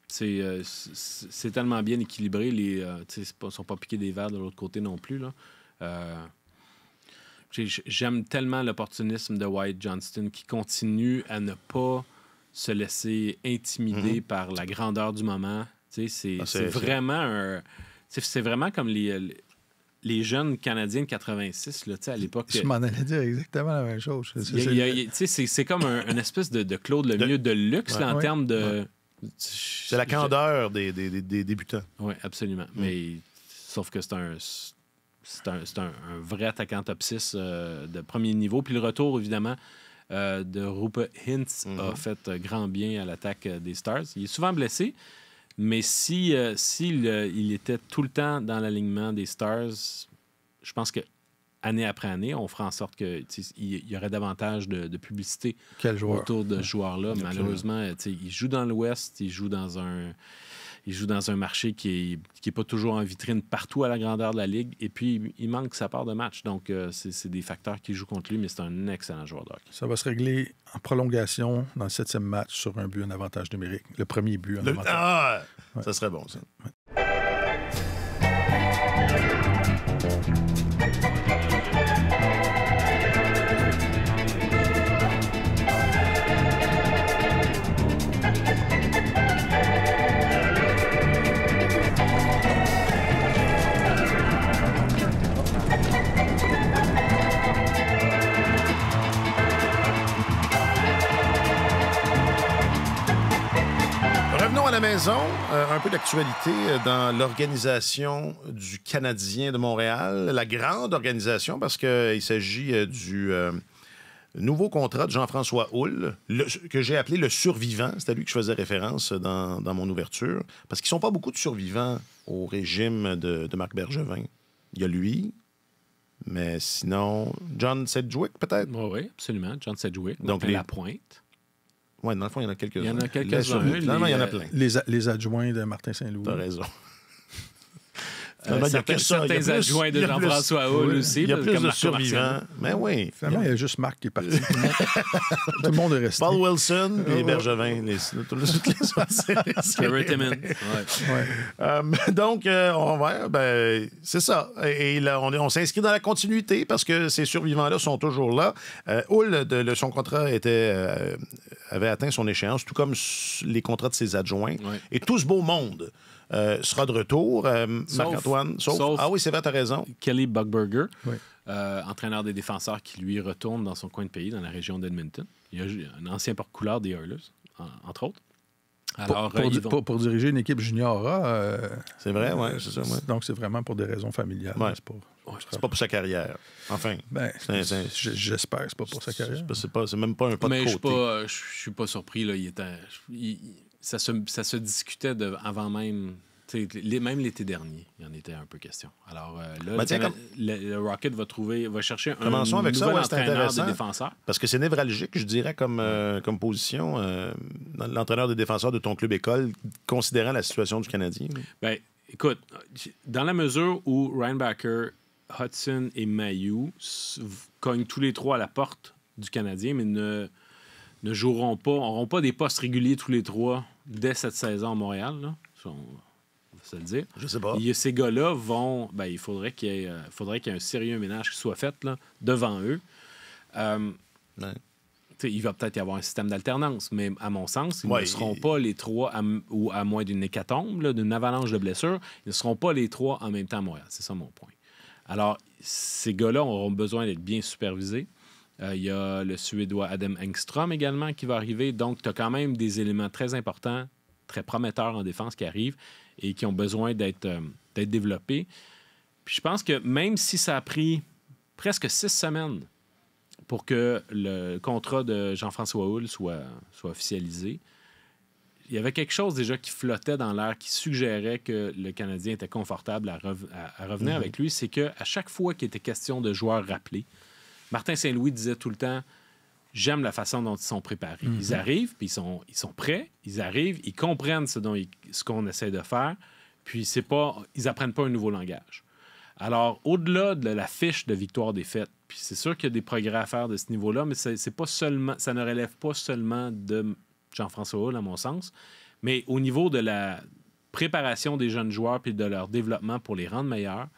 C'est tellement bien équilibré. Ils ne sont pas piqués des verres de l'autre côté non plus. Là. J'aime tellement l'opportunisme de Wyatt Johnston qui continue à ne pas se laisser intimider par la grandeur du moment. C'est vraiment c'est vraiment comme les jeunes Canadiens de 86 là, à l'époque. Je m'en allais dire exactement la même chose. C'est comme une espèce de Claude Lemieux de luxe là, en termes de... C'est la candeur des débutants. Oui, absolument. Mais sauf que c'est un vrai attaquant top 6 de premier niveau. Puis le retour, évidemment, de Roope Hintz a fait grand bien à l'attaque des Stars. Il est souvent blessé, mais s'il était tout le temps dans l'alignement des Stars, je pense que année après année, on fera en sorte qu'il y aurait davantage de publicité autour de ce joueur-là. Malheureusement, il joue dans l'Ouest, il joue dans un marché qui est pas toujours en vitrine partout à la grandeur de la Ligue. Et puis, il manque sa part de match. Donc, c'est des facteurs qui jouent contre lui, mais c'est un excellent joueur de hockey. Ça va se régler en prolongation dans le 7e match sur un but en avantage numérique. Le premier but en avantage. Ça serait bon, ça. Revenons à la maison. Un peu d'actualité dans l'organisation du Canadien de Montréal. La grande organisation, parce qu'il s'agit du nouveau contrat de Jean-François Houle, que j'ai appelé le survivant. C'est à lui que je faisais référence dans mon ouverture. Parce qu'ils ne sont pas beaucoup de survivants au régime de Marc Bergevin. Il y a lui, mais sinon, John Sedgwick, peut-être? Oui, absolument. John Sedgwick. Donc, la pointe. Oui, dans le fond, il y en a quelques-uns. Il y en a quelques-uns. Non, il y en a plein. Les adjoints de Martin Saint-Louis. T'as raison. Certains adjoints de Jean-François Houle aussi. Il y a plus de survivants. Mais oui. Finalement, il y a juste Marc qui est parti. Tout le monde est resté. Paul Wilson et Bergevin. Toutes les autres. Donc, on va... c'est ça. Et là, on s'inscrit dans la continuité parce que ces survivants-là sont toujours là. Houle, son contrat avait atteint son échéance, tout comme les contrats de ses adjoints. Ouais. Et tout ce beau monde sera de retour. Marc-Antoine, sauf... Ah oui, c'est vrai, t'as raison. Kelly Buchberger, oui. entraîneur des défenseurs qui, lui, retourne dans son coin de pays, dans la région d'Edmonton. Il y a un ancien porte-couleur des Oilers, entre autres. Alors, pour diriger une équipe junior A... c'est vrai, oui, c'est ça. Ouais. Donc, c'est vraiment pour des raisons familiales. Ouais. C'est pas pour sa carrière. Enfin. J'espère que c'est pas pour sa carrière. C'est même pas un pas de côté. Mais je suis pas surpris. Là, ça se discutait avant même Même l'été dernier, il y en était un peu question. Alors là, Ben, le Rocket va chercher un Commençons avec ça, nouvel c'est entraîneur intéressant. de défenseurs. Parce que c'est névralgique, je dirais, comme position. L'entraîneur des défenseurs de ton club école, considérant la situation du Canadien. Ben, écoute, dans la mesure où Reinbacher, Hudson et Mailloux cognent tous les trois à la porte du Canadien, mais ne joueront pas, n'auront pas des postes réguliers tous les trois dès cette saison à Montréal, là. On va se le dire. Je sais pas. Ces gars-là vont... Ben, il faudrait qu'il y ait un sérieux ménage qui soit fait là, devant eux. Ouais. Il va peut-être y avoir un système d'alternance, mais à mon sens, ils ne seront pas les trois, ou à moins d'une hécatombe, là, d'une avalanche de blessures, ils ne seront pas les trois en même temps à Montréal. C'est ça mon point. Alors, ces gars-là auront besoin d'être bien supervisés. Il y a le Suédois Adam Engström également qui va arriver. Donc, tu as quand même des éléments très importants, très prometteurs en défense qui arrivent et qui ont besoin d'être développés. Puis je pense que même si ça a pris presque 6 semaines pour que le contrat de Jean-François Houle soit officialisé, il y avait quelque chose déjà qui flottait dans l'air, qui suggérait que le Canadien était confortable à revenir avec lui. C'est qu'à chaque fois qu'il était question de joueurs rappelés, Martin Saint-Louis disait tout le temps « J'aime la façon dont ils sont préparés. Ils arrivent, puis ils sont prêts. Ils arrivent, ils comprennent ce qu'on essaie de faire, puis ils n'apprennent pas un nouveau langage. » Alors, au-delà de la fiche de victoire-défaite, puis c'est sûr qu'il y a des progrès à faire de ce niveau-là, mais c'est pas seulement, ça ne relève pas seulement de Jean-François Houle, à mon sens, mais au niveau de la préparation des jeunes joueurs puis de leur développement pour les rendre meilleurs,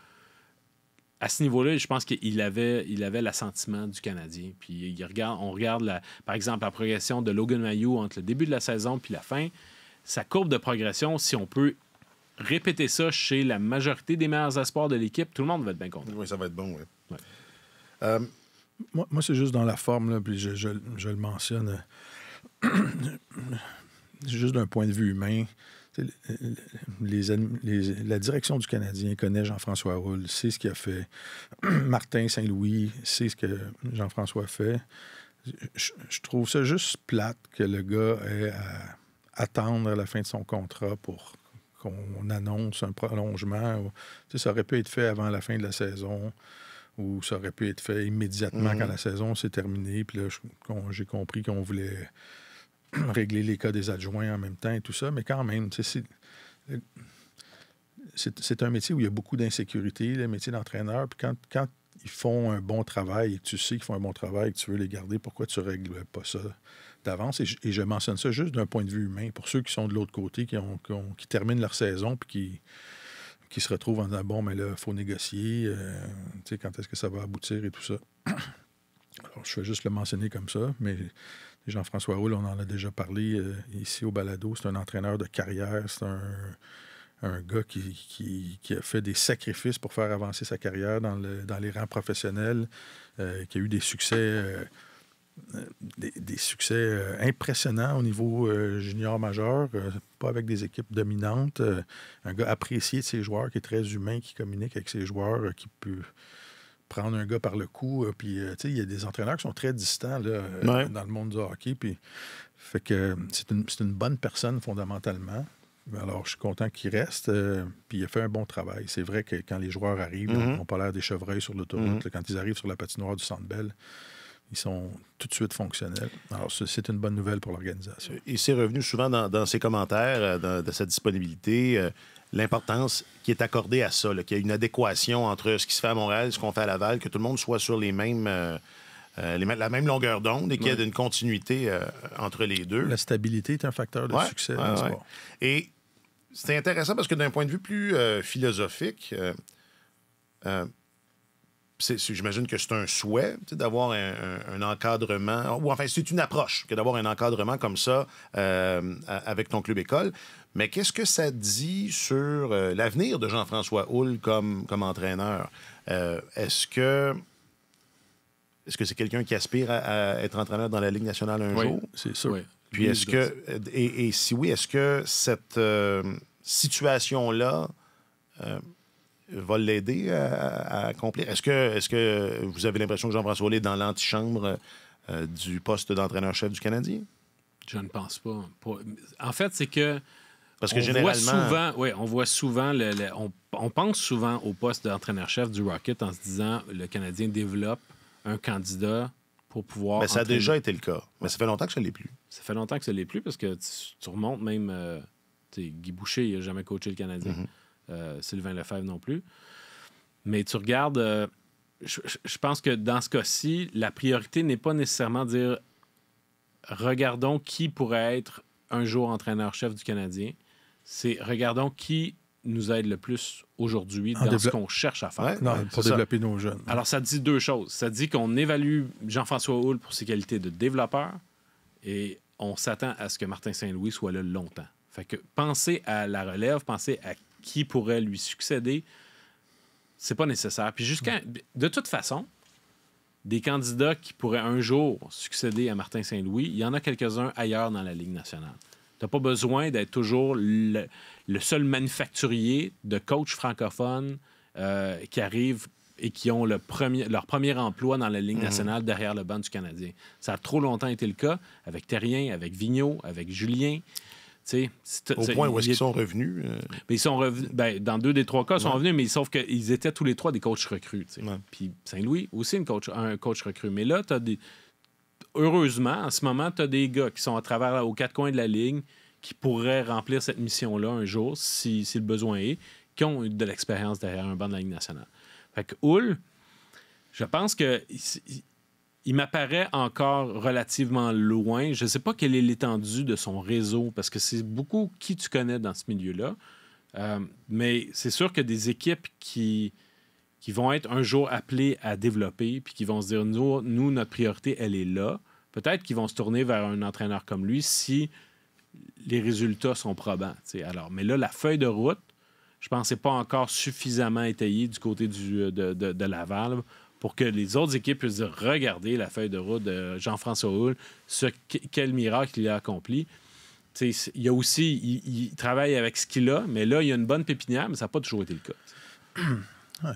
à ce niveau-là, je pense qu'il avait l'assentiment du Canadien. Puis on regarde, par exemple, la progression de Logan Mailloux entre le début de la saison puis la fin. Sa courbe de progression, si on peut répéter ça chez la majorité des meilleurs espoirs de l'équipe, tout le monde va être bien content. Oui, ça va être bon, oui. Ouais. Moi, c'est juste dans la forme, là, puis je le mentionne. Juste d'un point de vue humain, la direction du Canadien connaît Jean-François Houle, sait ce qu'il a fait. Martin Saint-Louis sait ce que Jean-François fait. Je trouve ça juste plate que le gars ait à attendre la fin de son contrat pour qu'on annonce un prolongement. Ça aurait pu être fait avant la fin de la saison, ou ça aurait pu être fait immédiatement quand la saison s'est terminée. Puis là, j'ai compris qu'on voulait régler les cas des adjoints en même temps et tout ça, mais quand même, c'est un métier où il y a beaucoup d'insécurité, le métier d'entraîneur. Puis quand ils font un bon travail et que tu sais qu'ils font un bon travail et que tu veux les garder, pourquoi tu ne règles pas ça d'avance? Et je mentionne ça juste d'un point de vue humain. Pour ceux qui sont de l'autre côté, qui terminent leur saison puis qui se retrouvent en disant « Bon, mais là, il faut négocier. Quand est-ce que ça va aboutir et tout ça? » Alors, je vais juste le mentionner comme ça, mais Jean-François Houle, on en a déjà parlé ici au balado. C'est un entraîneur de carrière. C'est un gars qui a fait des sacrifices pour faire avancer sa carrière dans les rangs professionnels, qui a eu des succès impressionnants au niveau junior majeur, pas avec des équipes dominantes. Un gars apprécié de ses joueurs, qui est très humain, qui communique avec ses joueurs, qui peut prendre un gars par le cou. Puis, il y a des entraîneurs qui sont très distants là, dans le monde du hockey. Puis, fait que c'est une bonne personne fondamentalement. Alors, je suis content qu'il reste. Puis, il a fait un bon travail. C'est vrai que quand les joueurs arrivent, ils n'ont pas l'air des chevreuils sur l'autoroute. Là, quand ils arrivent sur la patinoire du Centre Bell, ils sont tout de suite fonctionnels. Alors, c'est une bonne nouvelle pour l'organisation. Et c'est revenu souvent dans ses commentaires, de sa disponibilité, l'importance qui est accordée à ça, qu'il y a une adéquation entre ce qui se fait à Montréal et ce qu'on fait à Laval, que tout le monde soit sur la même longueur d'onde et qu'il y ait une continuité entre les deux. La stabilité est un facteur de succès dans le sport. Et c'est intéressant parce que d'un point de vue plus philosophique, j'imagine que c'est un souhait d'avoir un encadrement, ou enfin, c'est une approche que d'avoir un encadrement comme ça avec ton club école. Mais qu'est-ce que ça dit sur l'avenir de Jean-François Houle comme entraîneur? Est-ce que c'est quelqu'un qui aspire à être entraîneur dans la Ligue nationale un jour? C'est sûr. Oui. Puis est-ce que, et si oui, est-ce que cette situation-là va l'aider à accomplir? Est-ce que vous avez l'impression que Jean-François Houle est dans l'antichambre du poste d'entraîneur-chef du Canadien? Je ne pense pas. En fait, c'est que Parce que généralement... on voit souvent, on pense souvent au poste d'entraîneur-chef du Rocket en se disant le Canadien développe un candidat pour pouvoir... Mais ça a entraîner. déjà été le cas. Mais ça fait longtemps que ça ne l'est plus. Ça fait longtemps que ça ne l'est plus parce que tu remontes même... Guy Boucher, il n'a jamais coaché le Canadien. Sylvain Lefebvre non plus. Mais tu regardes... je pense que dans ce cas-ci, la priorité n'est pas nécessairement de dire regardons qui pourrait être un jour entraîneur-chef du Canadien. C'est regardons qui nous aide le plus aujourd'hui dans ce qu'on cherche à faire. Ouais, non, pour développer nos jeunes. Alors, ça dit deux choses. Ça dit qu'on évalue Jean-François Houle pour ses qualités de développeur et on s'attend à ce que Martin Saint-Louis soit là longtemps. Fait que penser à la relève, penser à qui pourrait lui succéder, c'est pas nécessaire. Puis de toute façon, des candidats qui pourraient un jour succéder à Martin Saint-Louis, il y en a quelques-uns ailleurs dans la Ligue nationale. Tu n'as pas besoin d'être toujours le seul manufacturier de coachs francophones qui arrivent et qui ont leur premier emploi dans la Ligue nationale derrière le banc du Canadien. Ça a trop longtemps été le cas avec Terrien, avec Vigneault, avec Julien. Au point où est-ce qu'ils sont revenus? Mais ils sont revenus. Dans 2 des 3 cas, ils sont revenus, mais sauf qu'ils étaient tous les 3 des coachs recrues. Ouais. Puis Saint-Louis, aussi un coach recrue. Mais là, tu as heureusement, en ce moment, tu as des gars qui sont à travers aux 4 coins de la ligne qui pourraient remplir cette mission-là un jour, si le besoin est, qui ont de l'expérience derrière un banc de la Ligue nationale. Fait que Houle, je pense que il m'apparaît encore relativement loin. Je ne sais pas quelle est l'étendue de son réseau, parce que c'est beaucoup qui tu connais dans ce milieu-là. Mais c'est sûr que des équipes qui vont être un jour appelées à développer, puis qui vont se dire, nous, notre priorité, elle est là. Peut-être qu'ils vont se tourner vers un entraîneur comme lui si les résultats sont probants. Alors, mais là, la feuille de route, je pense que ce n'est pas encore suffisamment étayée du côté de Laval pour que les autres équipes puissent dire, regardez la feuille de route de Jean-François Houle, quel miracle il a accompli. Il y a aussi, il travaille avec ce qu'il a, mais là, il y a une bonne pépinière, mais ça n'a pas toujours été le cas. Ouais.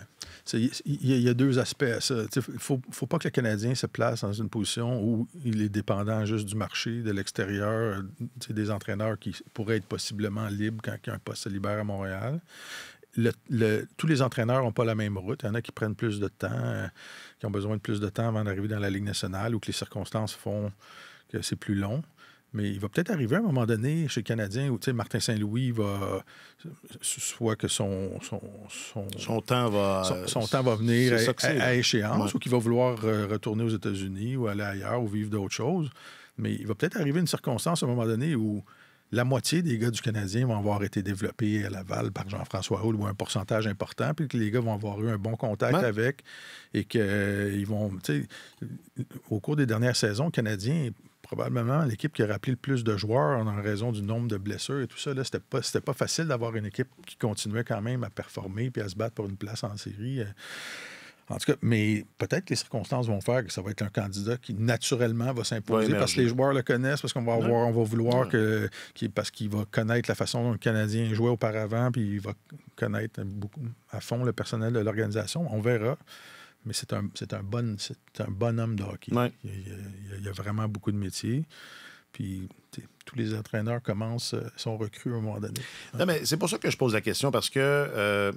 Il y a 2 aspects à ça. Il ne faut pas que le Canadien se place dans une position où il est dépendant juste du marché, de l'extérieur, des entraîneurs qui pourraient être possiblement libres quand un poste se libère à Montréal. Tous les entraîneurs n'ont pas la même route. Il y en a qui prennent plus de temps, qui ont besoin de plus de temps avant d'arriver dans la Ligue nationale ou que les circonstances font que c'est plus long. Mais il va peut-être arriver à un moment donné chez le Canadien où Martin Saint-Louis va... Soit que son temps va... Son temps va venir à échéance, ouais. Ou qu'il va vouloir retourner aux États-Unis ou aller ailleurs ou vivre d'autres choses. Mais il va peut-être arriver une circonstance à un moment donné où la moitié des gars du Canadien vont avoir été développés à Laval par Jean-François Houle ou un pourcentage important, puis que les gars vont avoir eu un bon contact avec et qu'ils vont... Au cours des dernières saisons, le Canadien... Probablement l'équipe qui a rappelé le plus de joueurs en raison du nombre de blessures et tout ça. Là, c'était pas facile d'avoir une équipe qui continuait quand même à performer et à se battre pour une place en série. En tout cas, mais peut-être que les circonstances vont faire que ça va être un candidat qui naturellement va s'imposer parce que les joueurs le connaissent, parce qu'on va vouloir parce qu'il va connaître la façon dont le Canadien jouait auparavant, puis il va connaître beaucoup à fond le personnel de l'organisation. On verra. Mais c'est un bon homme de hockey. Ouais. Il y a vraiment beaucoup de métiers. Puis tous les entraîneurs sont recrues à un moment donné. Non, mais c'est pour ça que je pose la question, parce que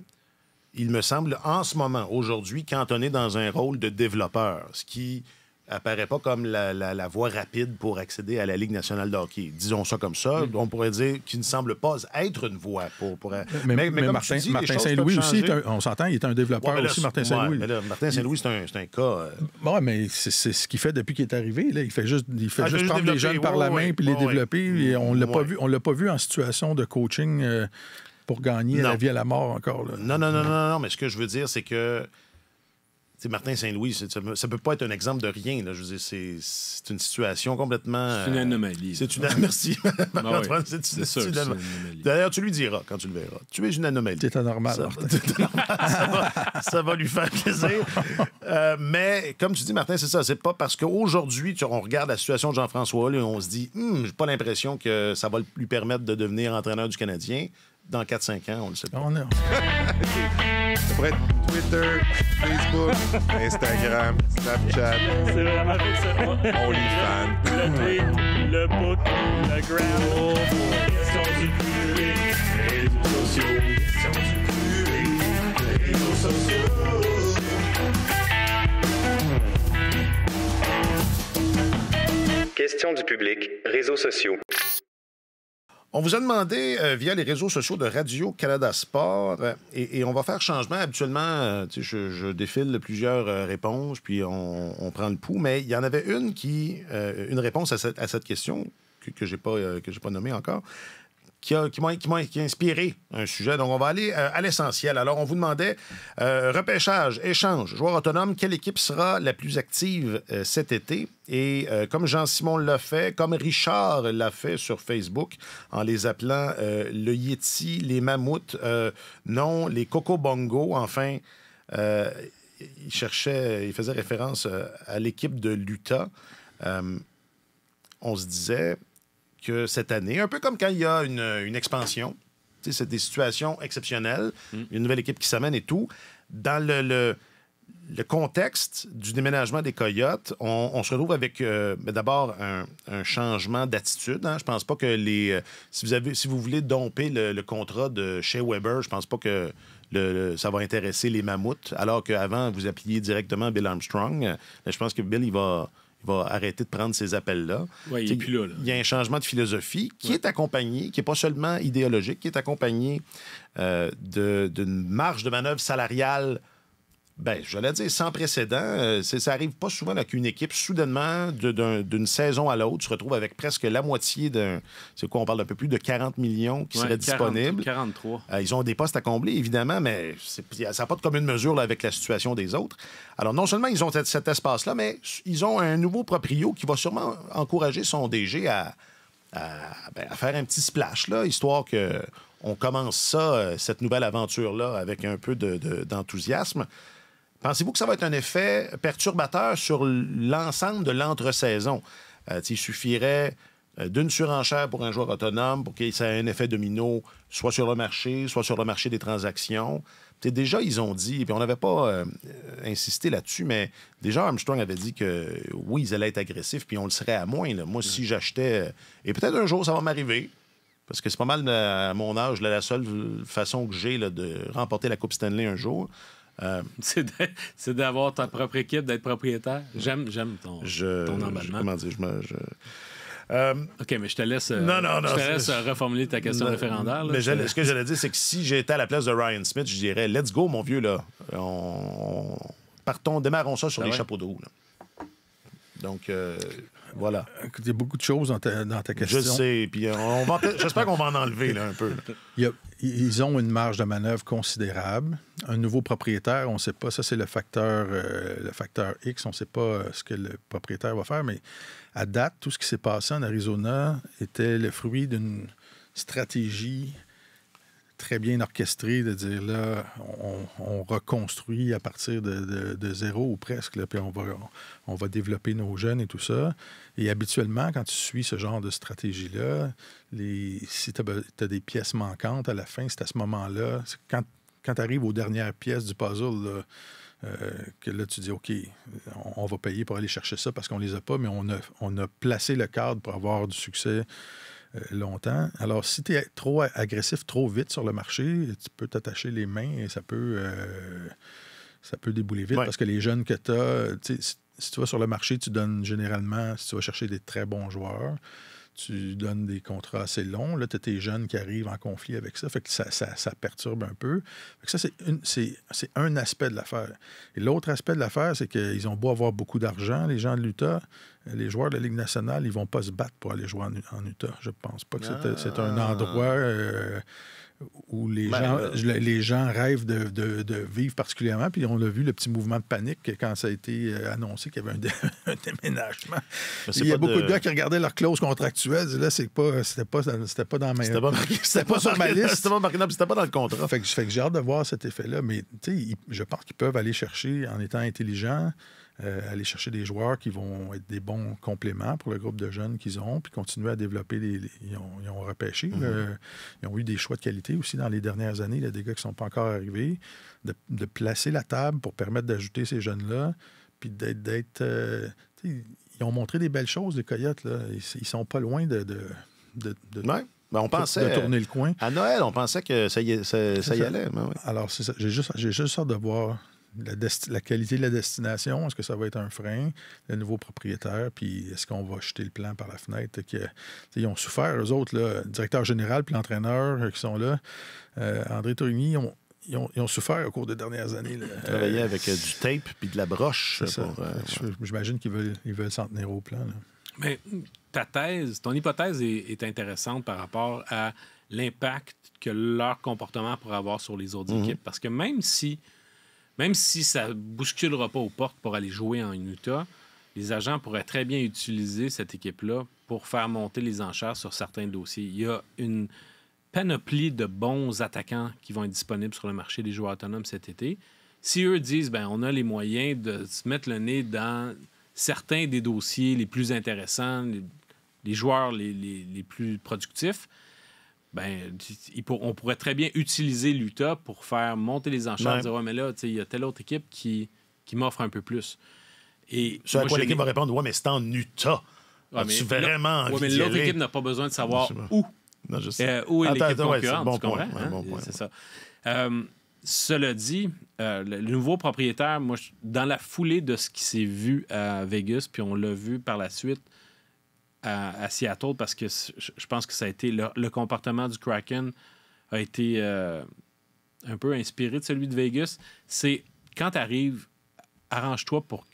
il me semble, en ce moment, aujourd'hui, cantonné dans un rôle de développeur, ce qui apparaît pas comme la voie rapide pour accéder à la Ligue nationale de hockey. Disons ça comme ça. On pourrait dire qu'il ne semble pas être une voie pour mais comme Martin Saint-Louis aussi, on s'entend, il est un développeur aussi, Martin Saint-Louis. Mais là, Martin Saint-Louis, c'est un cas... Oui, mais c'est ce qu'il fait depuis qu'il est arrivé. Là. Il fait juste prendre les jeunes par la main puis les développer. Et on l'a pas vu en situation de coaching pour gagner la vie à la mort encore. Là. Non, mais ce que je veux dire, c'est que Martin Saint-Louis, ça ne peut pas être un exemple de rien. Là. Je veux dire, c'est une situation complètement... C'est une anomalie. Merci. C'est une anomalie. D'ailleurs, tu lui diras quand tu le verras. Tu es une anomalie. C'est anormal, ça va lui faire plaisir. Mais comme tu dis, Martin, c'est ça. C'est pas parce qu'aujourd'hui, on regarde la situation de Jean-François et on se dit, j'ai pas l'impression que ça va lui permettre de devenir entraîneur du Canadien. Dans 4-5 ans, on le sait pas. Après Twitter, Facebook, Instagram, Snapchat. C'est vraiment ça. OnlyFans. Le tweet, le book, le gram. Question du public. Questions du public, réseaux sociaux. On vous a demandé via les réseaux sociaux de Radio-Canada Sport et on va faire changement. Habituellement, je défile plusieurs réponses, puis on prend le pouls, mais il y en avait une réponse à cette question que j'ai pas nommée encore, qui m'a inspiré un sujet. Donc, on va aller à l'essentiel. Alors, on vous demandait repêchage, échange, joueur autonome, quelle équipe sera la plus active cet été? Et comme Jean-Simon l'a fait, comme Richard l'a fait sur Facebook, en les appelant le Yeti, les Mammouths, non, les Coco Bongo, enfin, il faisait référence à l'équipe de l'Utah. On se disait que cette année, un peu comme quand il y a une expansion, c'est des situations exceptionnelles, une nouvelle équipe qui s'amène et tout, dans le contexte du déménagement des Coyotes, on se retrouve avec d'abord un changement d'attitude. Hein. Je pense pas que si vous voulez domper le contrat de Shea Weber, je pense pas que ça va intéresser les Mammouths, alors qu'avant, vous appeliez directement Bill Armstrong. Là, je pense que Bill, il va arrêter de prendre ces appels-là. Oui, il n'est plus là. Il y a un changement de philosophie qui est accompagné, qui n'est pas seulement idéologique, qui est accompagné d'une marge de manœuvre salariale, j'allais dire sans précédent. Ça n'arrive pas souvent qu'une équipe, soudainement, d'une saison à l'autre, se retrouve avec presque la moitié c'est quoi, on parle d'un peu plus de 40 millions qui seraient disponibles. 43. Ils ont des postes à combler, évidemment, mais ça n'a pas de commune mesure là, avec la situation des autres. Alors, non seulement ils ont cet espace-là, mais ils ont un nouveau proprio qui va sûrement encourager son DG à faire un petit splash, là, histoire qu'on commence cette nouvelle aventure-là, avec un peu d'enthousiasme. Pensez-vous que ça va être un effet perturbateur sur l'ensemble de l'entre-saison? Il suffirait d'une surenchère pour un joueur autonome pour que ça ait un effet domino, soit sur le marché des transactions. Déjà, ils ont dit, puis on n'avait pas insisté là-dessus, mais déjà, Armstrong avait dit que oui, ils allaient être agressifs, puis on le serait à moins. Là. Moi, si j'achetais, et peut-être un jour, ça va m'arriver, parce que c'est pas mal à mon âge, la seule façon que j'ai de remporter la Coupe Stanley un jour. C'est d'avoir ta propre équipe, d'être propriétaire. J'aime ton emballement. Comment dire, OK, mais je te laisse, reformuler ta question référendaire. Là, mais ce que j'allais dire, c'est que si j'étais à la place de Ryan Smith, je dirais « Let's go, mon vieux, là. Démarrons ça sur les chapeaux de roue. » Donc, voilà. Il y a beaucoup de choses dans ta question. Je sais, puis j'espère qu'on va en enlever là, un peu. Ils ont une marge de manœuvre considérable. Un nouveau propriétaire, on ne sait pas, ça c'est le facteur X, on ne sait pas ce que le propriétaire va faire, mais à date, tout ce qui s'est passé en Arizona était le fruit d'une stratégie très bien orchestrée de dire là, on reconstruit à partir de zéro ou presque, là, puis on va développer nos jeunes et tout ça. Et habituellement, quand tu suis ce genre de stratégie-là, si tu as des pièces manquantes à la fin, c'est à ce moment-là, quand tu arrives aux dernières pièces du puzzle, là, que là, tu dis, OK, on va payer pour aller chercher ça parce qu'on les a pas, mais on a placé le cadre pour avoir du succès longtemps. Alors, si tu es trop agressif trop vite sur le marché, tu peux t'attacher les mains et ça peut débouler vite parce que les jeunes que tu as, si tu vas sur le marché, tu donnes généralement, si tu vas chercher des très bons joueurs, tu donnes des contrats assez longs. Là, tu as tes jeunes qui arrivent en conflit avec ça. Fait que ça perturbe un peu. Fait que ça, c'est un aspect de l'affaire. Et l'autre aspect de l'affaire, c'est qu'ils ont beau avoir beaucoup d'argent, les gens de l'Utah, les joueurs de la Ligue nationale, ils vont pas se battre pour aller jouer en Utah. Je pense pas que c'est un endroit où les gens rêvent de vivre particulièrement. Puis on a vu le petit mouvement de panique quand ça a été annoncé qu'il y avait un déménagement. Il y a beaucoup de gars qui regardaient leur clause contractuelle. Là, c'était pas dans ma... C'était pas sur ma liste. C'était pas dans le contrat. Fait que j'ai hâte de voir cet effet-là. Mais je pense qu'ils peuvent aller chercher, en étant intelligents, aller chercher des joueurs qui vont être des bons compléments pour le groupe de jeunes qu'ils ont, puis continuer à développer. Ils ont repêché. Ils ont eu des choix de qualité aussi dans les dernières années. Il y a des gars qui ne sont pas encore arrivés. De placer la table pour permettre d'ajouter ces jeunes-là, puis d'être... ils ont montré des belles choses, les Coyotes. Là. Ils sont pas loin de on pensait, de tourner le coin. À Noël, on pensait que ça y allait. Alors, c'est ça. J'ai juste hâte de voir la qualité de la destination, est-ce que ça va être un frein, le nouveau propriétaire, puis est-ce qu'on va jeter le plan par la fenêtre? Ils ont souffert, eux autres, là, le directeur général puis l'entraîneur qui sont là, André Tourigny, ils ont souffert au cours des dernières années. Travailler avec du tape puis de la broche. J'imagine qu'ils veulent s'en tenir au plan. Là. Mais ton hypothèse est intéressante par rapport à l'impact que leur comportement pourrait avoir sur les autres équipes. Parce que même si ça ne bousculera pas aux portes pour aller jouer en Utah, les agents pourraient très bien utiliser cette équipe-là pour faire monter les enchères sur certains dossiers. Il y a une panoplie de bons attaquants qui vont être disponibles sur le marché des joueurs autonomes cet été. Si eux disent, on a les moyens de se mettre le nez dans certains des dossiers les plus intéressants, les joueurs les plus productifs, on pourrait très bien utiliser l'Utah pour faire monter les enchères et dire, mais là, il y a telle autre équipe qui m'offre un peu plus. Et ce à quoi l'équipe va répondre, mais c'est en Utah. As-tu vraiment envie mais d'y l'autre aller? équipe n'a pas besoin de savoir où. Non, je sais. Où est l'équipe concurrente, c'est bon tu comprends? point, bon point. C'est ça. Cela dit, le nouveau propriétaire, moi, dans la foulée de ce qui s'est vu à Vegas, puis on l'a vu par la suite à Seattle, parce que je pense que ça a été le comportement du Kraken a été un peu inspiré de celui de Vegas. C'est quand tu arrives, arrange-toi pour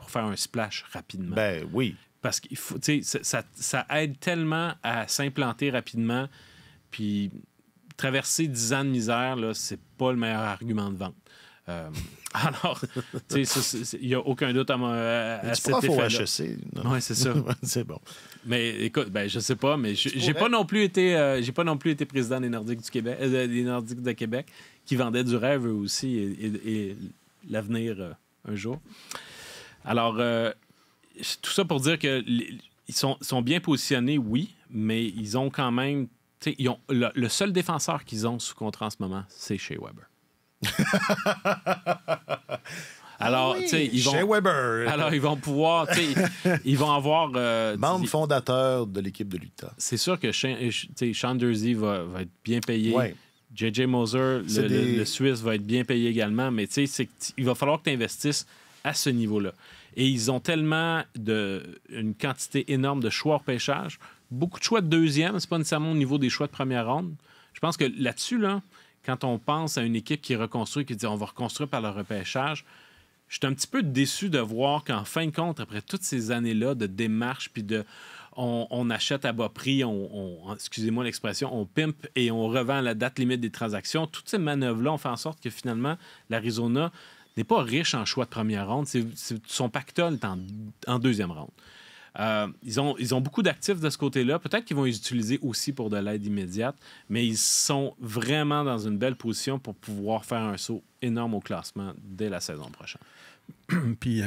faire un splash rapidement. Ben oui. Parce qu'il faut, ça aide tellement à s'implanter rapidement. Puis traverser 10 ans de misère, là, c'est pas le meilleur argument de vente. Alors, il n'y a aucun doute à cet effet-là. HEC. Oui, c'est ça. C'est bon. Mais écoute, je sais pas, mais j'ai pas non plus été président des Nordiques du Québec, des Nordiques de Québec, qui vendaient du rêve eux aussi et l'avenir un jour. Alors, tout ça pour dire que ils sont bien positionnés, oui, mais ils ont quand même, le seul défenseur qu'ils ont sous contrat en ce moment, c'est Shea Weber. Alors, Shea Weber. Alors, ils vont pouvoir, ils vont avoir... membre fondateur de l'équipe de l'Utah. C'est sûr que Sean Durzi va être bien payé. Ouais. J.J. Moser, le Suisse, va être bien payé également. Mais il va falloir que tu investisses à ce niveau-là. Et ils ont tellement une quantité énorme de choix repêchage. Beaucoup de choix de deuxième. C'est pas nécessairement au niveau des choix de première ronde. Je pense que là-dessus, quand on pense à une équipe qui reconstruit, qui dit on va reconstruire par le repêchage, je suis un petit peu déçu de voir qu'en fin de compte, après toutes ces années-là de démarches, puis on achète à bas prix, excusez-moi l'expression, on pimpe et on revend à la date limite des transactions. Toutes ces manœuvres-là ont fait en sorte que finalement, l'Arizona n'est pas riche en choix de première ronde. Son pactole est en deuxième ronde. Ils ont beaucoup d'actifs de ce côté-là. Peut-être qu'ils vont les utiliser aussi pour de l'aide immédiate, mais ils sont vraiment dans une belle position pour pouvoir faire un saut énorme au classement dès la saison prochaine. Puis,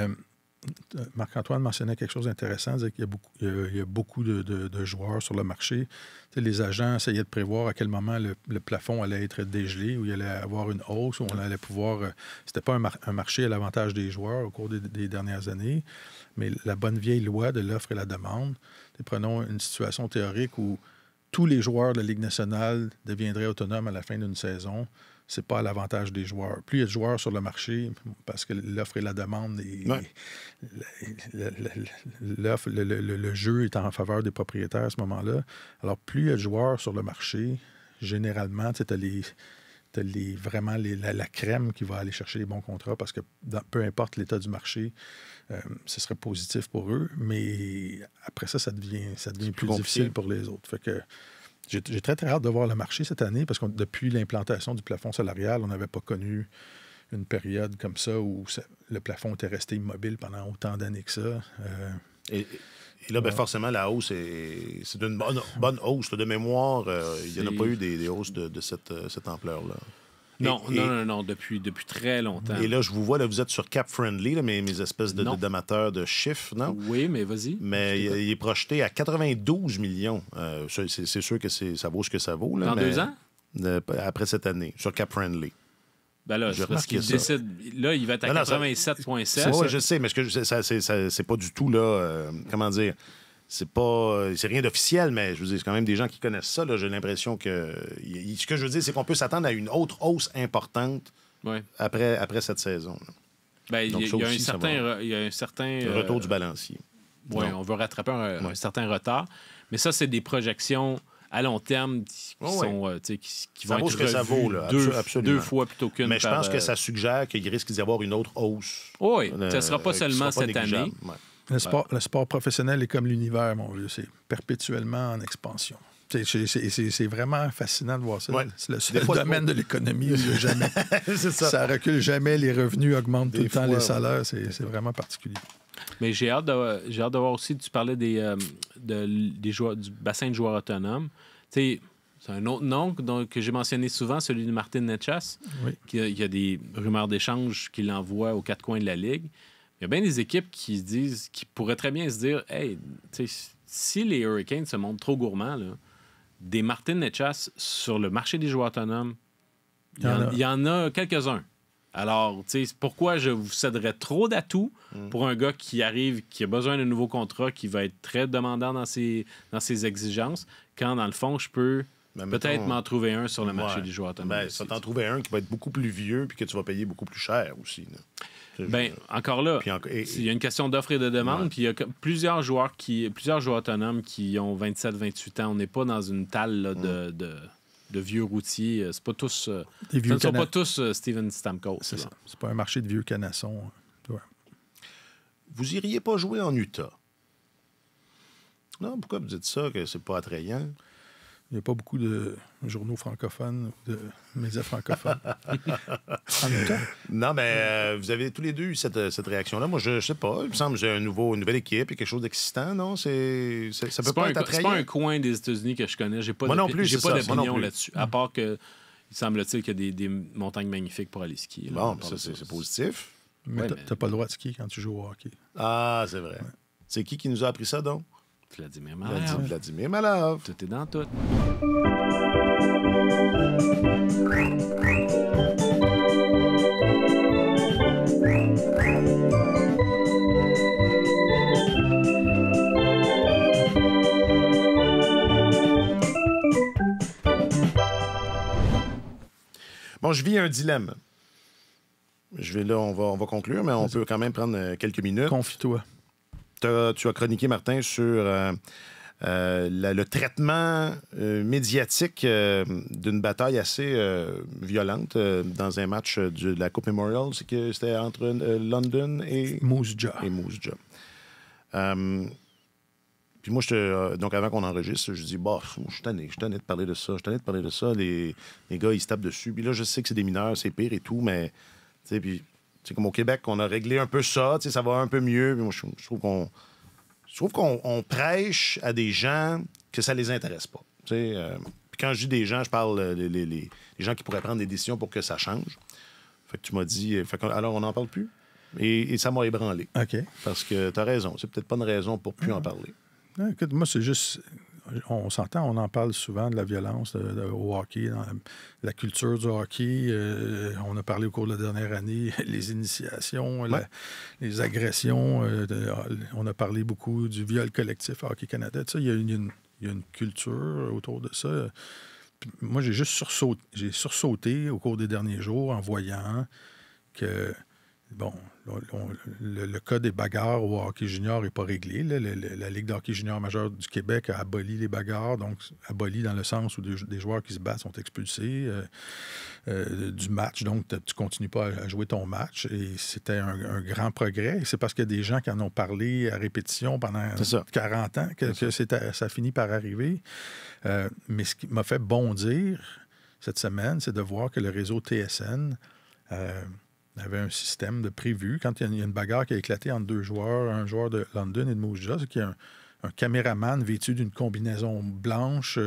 Marc-Antoine mentionnait quelque chose d'intéressant, c'est qu'il y a beaucoup de joueurs sur le marché. Les agents essayaient de prévoir à quel moment le plafond allait être dégelé, où il allait avoir une hausse, où on allait pouvoir... C'était pas un marché à l'avantage des joueurs au cours des dernières années, mais la bonne vieille loi de l'offre et la demande. Prenons une situation théorique où tous les joueurs de la Ligue nationale deviendraient autonomes à la fin d'une saison. C'est pas à l'avantage des joueurs. Plus il y a de joueurs sur le marché, parce que l'offre et la demande, le jeu est en faveur des propriétaires à ce moment-là. Alors, plus il y a de joueurs sur le marché, généralement, tu as vraiment la crème qui va aller chercher les bons contrats, parce que peu importe l'état du marché, ce serait positif pour eux. Mais après ça devient plus difficile pour les autres. Fait que j'ai très, très hâte de voir le marché cette année, parce que depuis l'implantation du plafond salarial, on n'avait pas connu une période comme ça où le plafond était resté immobile pendant autant d'années que ça. Et là, forcément, la hausse, c'est une bonne hausse. De mémoire, il n'y en a pas eu des hausses de cette ampleur-là. Non, depuis très longtemps. Et là, je vous vois, là, vous êtes sur Cap Friendly, là, mes espèces d'amateurs de chiffres, non? Oui, mais vas-y. Mais il est projeté à 92 millions. C'est sûr que ça vaut ce que ça vaut. Là, dans 2 ans? Après cette année, sur Cap Friendly. Ben là, parce qu'il décide. Là, il va être à 87,7. Oui, je sais, mais c'est pas du tout, là, comment dire... C'est rien d'officiel, mais je veux dire, c'est quand même des gens qui connaissent ça. Là, j'ai l'impression que... Ce que je veux dire, c'est qu'on peut s'attendre à une autre hausse importante Ouais. après cette saison. Là. Ben, Donc, il ça y a aussi, ça va. il y a un certain... Le retour du balancier. Oui, Non. on veut rattraper un certain retard. Mais ça, c'est des projections à long terme qui sont, qui Ça vont vaut être ce que ça revues vaut, là. Absolument. deux fois plutôt qu'une. Mais je pense que ça suggère qu'il risque d'y avoir une autre hausse. Oui, ça ne sera pas qui seulement sera pas cette année. négligeable. Ouais. Le sport professionnel est comme l'univers, mon vieux. C'est perpétuellement en expansion. C'est vraiment fascinant de voir ça. Ouais. C'est le seul domaine de l'économie où jamais, C'est ça. ça recule jamais, les revenus augmentent tout le temps, fois, les salaires. C'est vraiment particulier. Mais j'ai hâte de voir aussi, tu parlais des joueurs, du bassin de joueurs autonomes. Tu sais, c'est un autre nom que j'ai mentionné souvent, celui de Martin Necas. Oui. Il y a des rumeurs d'échange qu'il envoie aux quatre coins de la Ligue. Il y a bien des équipes qui pourraient très bien se dire, hey, tu sais, si les Hurricanes se montrent trop gourmands, là, des Martin Necas sur le marché des joueurs autonomes, il y en a quelques-uns. Alors, tu sais, pourquoi je vous céderais trop d'atouts pour un gars qui arrive, qui a besoin d'un nouveau contrat, qui va être très demandant dans ses exigences, quand, dans le fond, je peux peut-être m'en trouver un sur le marché des joueurs autonomes. Ben, ça t'en trouver un qui va être beaucoup plus vieux puis que tu vas payer beaucoup plus cher aussi. Là. Ben, encore là, il y a une question d'offre et de demande, puis il y a plusieurs joueurs autonomes qui ont 27-28 ans. On n'est pas dans une talle là, de vieux routiers. C'est pas tous, ce ne sont pas tous Steven Stamkos. C'est ça. C'est pas un marché de vieux canassons. Ouais. Vous iriez pas jouer en Utah? Non, pourquoi vous dites ça, que c'est pas attrayant? Il n'y a pas beaucoup de journaux francophones, de médias francophones. En Utah? Non, mais vous avez tous les deux eu cette réaction-là. Moi, je sais pas. Il me semble que j'ai une nouvelle équipe et quelque chose d'excitant, non? Ça peut pas être attrayant. C'est pas un coin des États-Unis que je connais. J'ai pas d'opinion là-dessus. À part que, il semble-t-il qu'il y a des montagnes magnifiques pour aller skier. Là, bon, ça, c'est positif. Mais t'as pas le droit de skier quand tu joues au hockey. Ah, c'est vrai. Ouais. C'est qui nous a appris ça, donc? Vladimir Malov. Vladimir Malov. Tout est dans tout. Bon, je vis un dilemme. On va conclure, mais on peut quand même prendre quelques minutes. Confie-toi. Tu as chroniqué, Martin, sur le traitement médiatique d'une bataille assez violente dans un match de la Coupe Memorial. C'était entre London et Moose Jaw. Puis moi, donc avant qu'on enregistre, je dis, bah, je suis tanné de parler de ça. Les gars, ils se tapent dessus. Puis là, je sais que c'est des mineurs, c'est pire et tout, mais puis comme au Québec, on a réglé un peu ça, ça va un peu mieux. Puis moi, je trouve qu'on prêche à des gens que ça les intéresse pas. Puis quand je dis des gens, je parle les gens qui pourraient prendre des décisions pour que ça change. Fait que tu m'as dit, alors on n'en parle plus. Et ça m'a ébranlé. OK. Parce que tu as raison. C'est peut-être pas une raison pour plus en parler. Non, écoute, moi, c'est juste... On s'entend, on en parle souvent de la violence au hockey, dans la culture du hockey. On a parlé au cours de la dernière année, les initiations, les agressions. On a parlé beaucoup du viol collectif à Hockey Canada. Il y a une culture autour de ça. Puis moi, j'ai sursauté au cours des derniers jours en voyant que, bon, le cas des bagarres au hockey junior n'est pas réglé. La Ligue de hockey junior majeure du Québec a aboli les bagarres, donc aboli dans le sens où des joueurs qui se battent sont expulsés du match. Donc, tu ne continues pas à jouer ton match. Et c'était un grand progrès. Et c'est parce qu'il y a des gens qui en ont parlé à répétition pendant 40 ans que ça finit par arriver. Mais ce qui m'a fait bondir cette semaine, c'est de voir que le réseau TSN... avait un système de prévu. Quand il y a une bagarre qui a éclaté entre deux joueurs, un joueur de London et de Moose Jaw, c'est qu'il y a un caméraman vêtu d'une combinaison blanche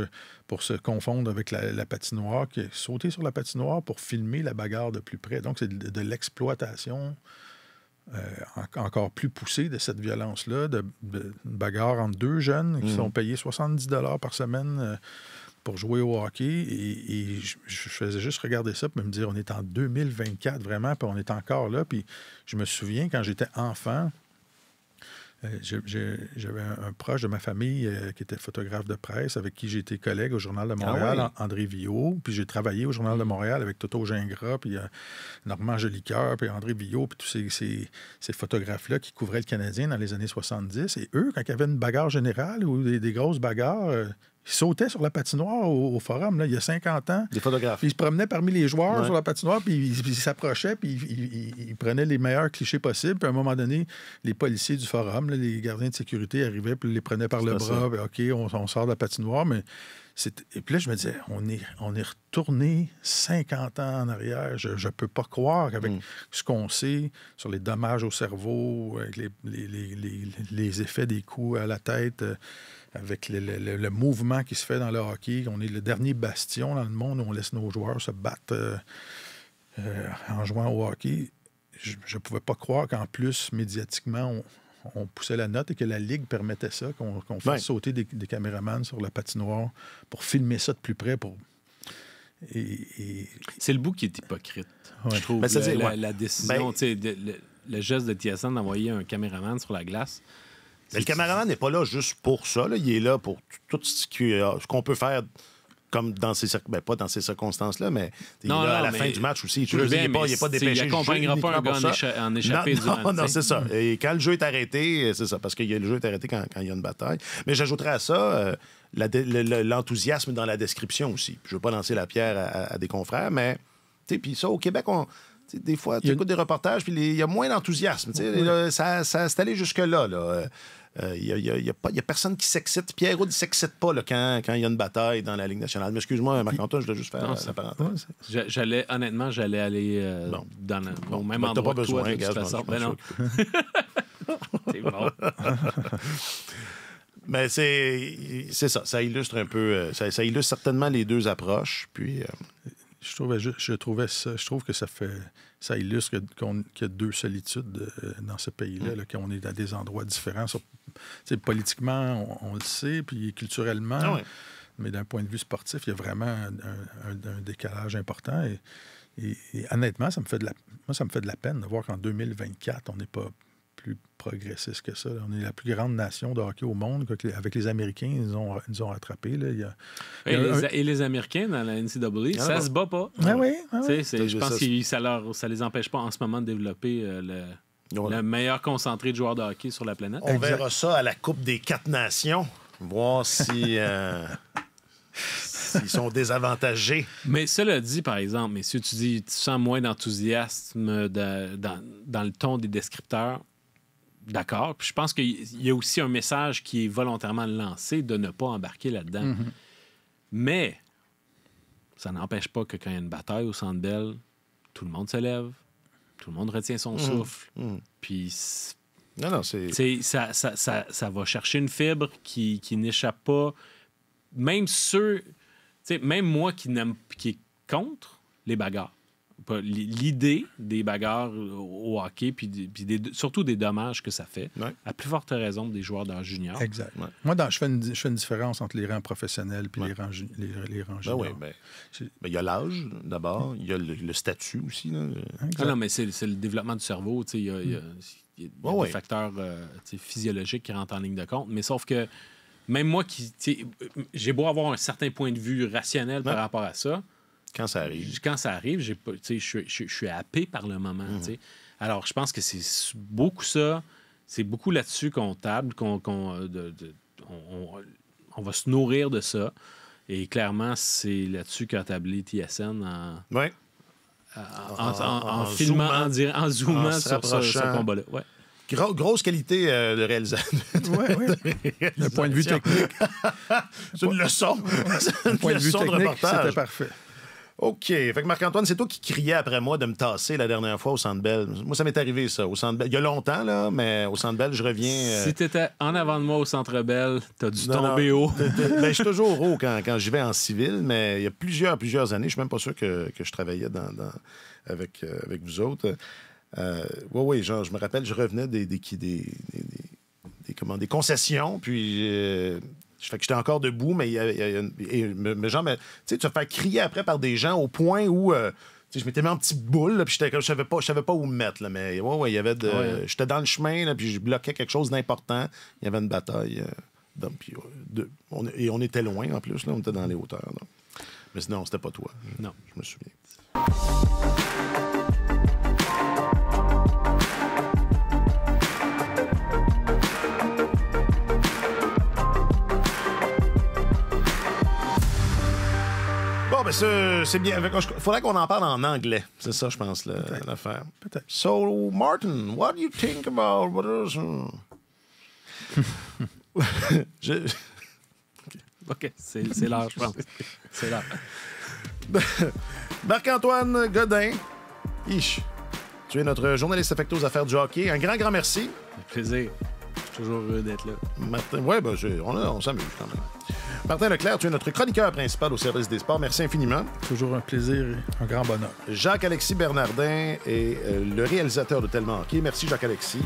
pour se confondre avec la patinoire, qui est sauté sur la patinoire pour filmer la bagarre de plus près. Donc, c'est de l'exploitation encore plus poussée de cette violence-là, de bagarre entre deux jeunes qui sont payés 70 $ par semaine pour jouer au hockey, et je faisais juste regarder ça pour me dire, on est en 2024, vraiment, puis on est encore là. Puis je me souviens, quand j'étais enfant, J'avais un proche de ma famille qui était photographe de presse, avec qui j'ai été collègue au Journal de Montréal, André Villot. Puis j'ai travaillé au Journal de Montréal avec Toto Gingras, puis Normand Jolicoeur, puis André Villot, puis tous ces photographes-là qui couvraient le Canadien dans les années 70. Et eux, quand il y avait une bagarre générale ou des grosses bagarres, ils sautaient sur la patinoire au Forum, là, il y a 50 ans. Des photographes. Puis ils se promenaient parmi les joueurs sur la patinoire, puis ils s'approchaient, puis ils prenaient les meilleurs clichés possibles. Puis à un moment donné, les policiers du Forum, là, les gardiens de sécurité arrivaient, puis ils les prenaient par le bras. Puis, OK, on sort de la patinoire. Mais et puis là, je me disais, on est retourné 50 ans en arrière. Je ne peux pas croire qu'avec ce qu'on sait sur les dommages au cerveau, avec les effets des coups à la tête, avec le mouvement qui se fait dans le hockey. On est le dernier bastion dans le monde où on laisse nos joueurs se battre en jouant au hockey. Je ne pouvais pas croire qu'en plus, médiatiquement, on poussait la note et que la Ligue permettait ça, qu'on fasse sauter des caméramans sur la patinoire pour filmer ça de plus près. C'est le bout qui est hypocrite. Ouais. Je trouve la décision, le geste de TSN d'envoyer un caméraman sur la glace. Mais le caméraman n'est pas là juste pour ça. Là. Il est là pour tout ce qu'on peut faire comme dans ces pas dans ces circonstances-là, mais il est là à la fin du match aussi. Il n'est pas dépêché. Il n'accompagnera pas un gars en échappé durant non, c'est ça. Et quand le jeu est arrêté, c'est ça, parce que le jeu est arrêté quand il y a une bataille. Mais j'ajouterais à ça l'enthousiasme dans la description aussi. Je ne veux pas lancer la pierre à des confrères, mais puis ça, au Québec, des fois, tu écoutes des reportages, puis il y a moins d'enthousiasme. Ça s'est allé jusque-là. Il n'y a personne qui s'excite. Pierre-Roux ne s'excite pas là, quand il y a une bataille dans la Ligue nationale. Mais excuse-moi, Marc-Antoine, je dois juste faire la parenthèse. Honnêtement, j'allais aller au même endroit que toi, de toute façon. Mais non. C'est bon. Mais c'est ça. Ça illustre un peu... Ça illustre certainement les deux approches. Puis... Je trouve que ça illustre qu'il y a deux solitudes dans ce pays-là, là, qu'on est à des endroits différents. Politiquement, on le sait, puis culturellement, mais d'un point de vue sportif, il y a vraiment un décalage important. Et honnêtement, ça me fait de la peine de voir qu'en 2024, on n'est pas plus progressiste que ça. On est la plus grande nation de hockey au monde. Avec les Américains, ils nous ont rattrapés. Là. Et les Américains dans la NCAA, ça se bat pas. Je pense que ça les empêche pas en ce moment de développer le meilleur concentré de joueurs de hockey sur la planète. On verra ça à la Coupe des 4 Nations. Voir si... S'ils sont désavantagés. Mais cela dit, par exemple, messieurs, tu sens moins d'enthousiasme dans le ton des descripteurs. D'accord. Puis je pense qu'il y a aussi un message qui est volontairement lancé de ne pas embarquer là-dedans. Mm-hmm. Mais ça n'empêche pas que quand il y a une bataille au Centre Bell, tout le monde se lève, tout le monde retient son souffle. Puis ça va chercher une fibre qui n'échappe pas. Même même moi qui est contre les bagarres. L'idée des bagarres au hockey, puis surtout des dommages que ça fait, à plus forte raison des joueurs dans junior. Exact. Ouais. Moi, je fais une différence entre les rangs professionnels et les rangs juniors. Il y a l'âge, d'abord. Il y a le statut aussi. Là. Non, mais c'est le développement du cerveau. Il y a des facteurs physiologiques qui rentrent en ligne de compte. Mais sauf que même moi, j'ai beau avoir un certain point de vue rationnel par rapport à ça, Quand ça arrive, je suis happé par le moment. Alors, je pense que c'est beaucoup ça. C'est beaucoup là-dessus qu'on table, on va se nourrir de ça. Et clairement, c'est là-dessus qu'a tablé TSN en filmant, en zoomant sur ce combat-là. Ouais. Grosse qualité de réalisation. Le point de vue technique. C'est une leçon. Le point de vue technique, c'était parfait. OK. Fait que Marc-Antoine, c'est toi qui criais après moi de me tasser la dernière fois au Centre Bell. Moi, ça m'est arrivé, ça. Au Centre Bell. Il y a longtemps, là, mais au Centre Bell, je reviens... Si t'étais en avant de moi au Centre Bell, t'as dû tomber haut. Je suis toujours haut quand j'y vais en civil, mais il y a plusieurs années, je suis même pas sûr que je travaillais avec vous autres. Genre, je me rappelle, je revenais des concessions, puis... Fait que j'étais encore debout, mais genre, tu te fais crier après par des gens au point où je m'étais mis en petite boule, là, puis je savais pas où me mettre. Là, mais il y avait j'étais dans le chemin, là, puis je bloquais quelque chose d'important. Il y avait une bataille. Puis, on était loin, en plus. Là, on était dans les hauteurs. Là. Mais sinon, c'était pas toi. Non. Je me souviens. Bon, ben c'est bien. Il faudrait qu'on en parle en anglais. C'est ça, je pense, l'affaire. Peut-être. So, Martin, what do you think about... OK, c'est l'heure, je pense. C'est l'heure. Marc-Antoine Godin, tu es notre journaliste affecté aux affaires du hockey. Un grand merci. Un plaisir. Je suis toujours heureux d'être là. Martin, ouais, ben, on s'amuse quand même. Martin Leclerc, tu es notre chroniqueur principal au service des sports. Merci infiniment. Toujours un plaisir et un grand bonheur. Jacques-Alexis Bernardin est le réalisateur de Tellement Hockey. Merci, Jacques-Alexis.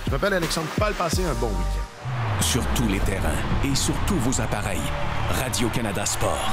Je m'appelle Alexandre Paul. Passez un bon week-end. Sur tous les terrains et sur tous vos appareils, Radio-Canada Sport.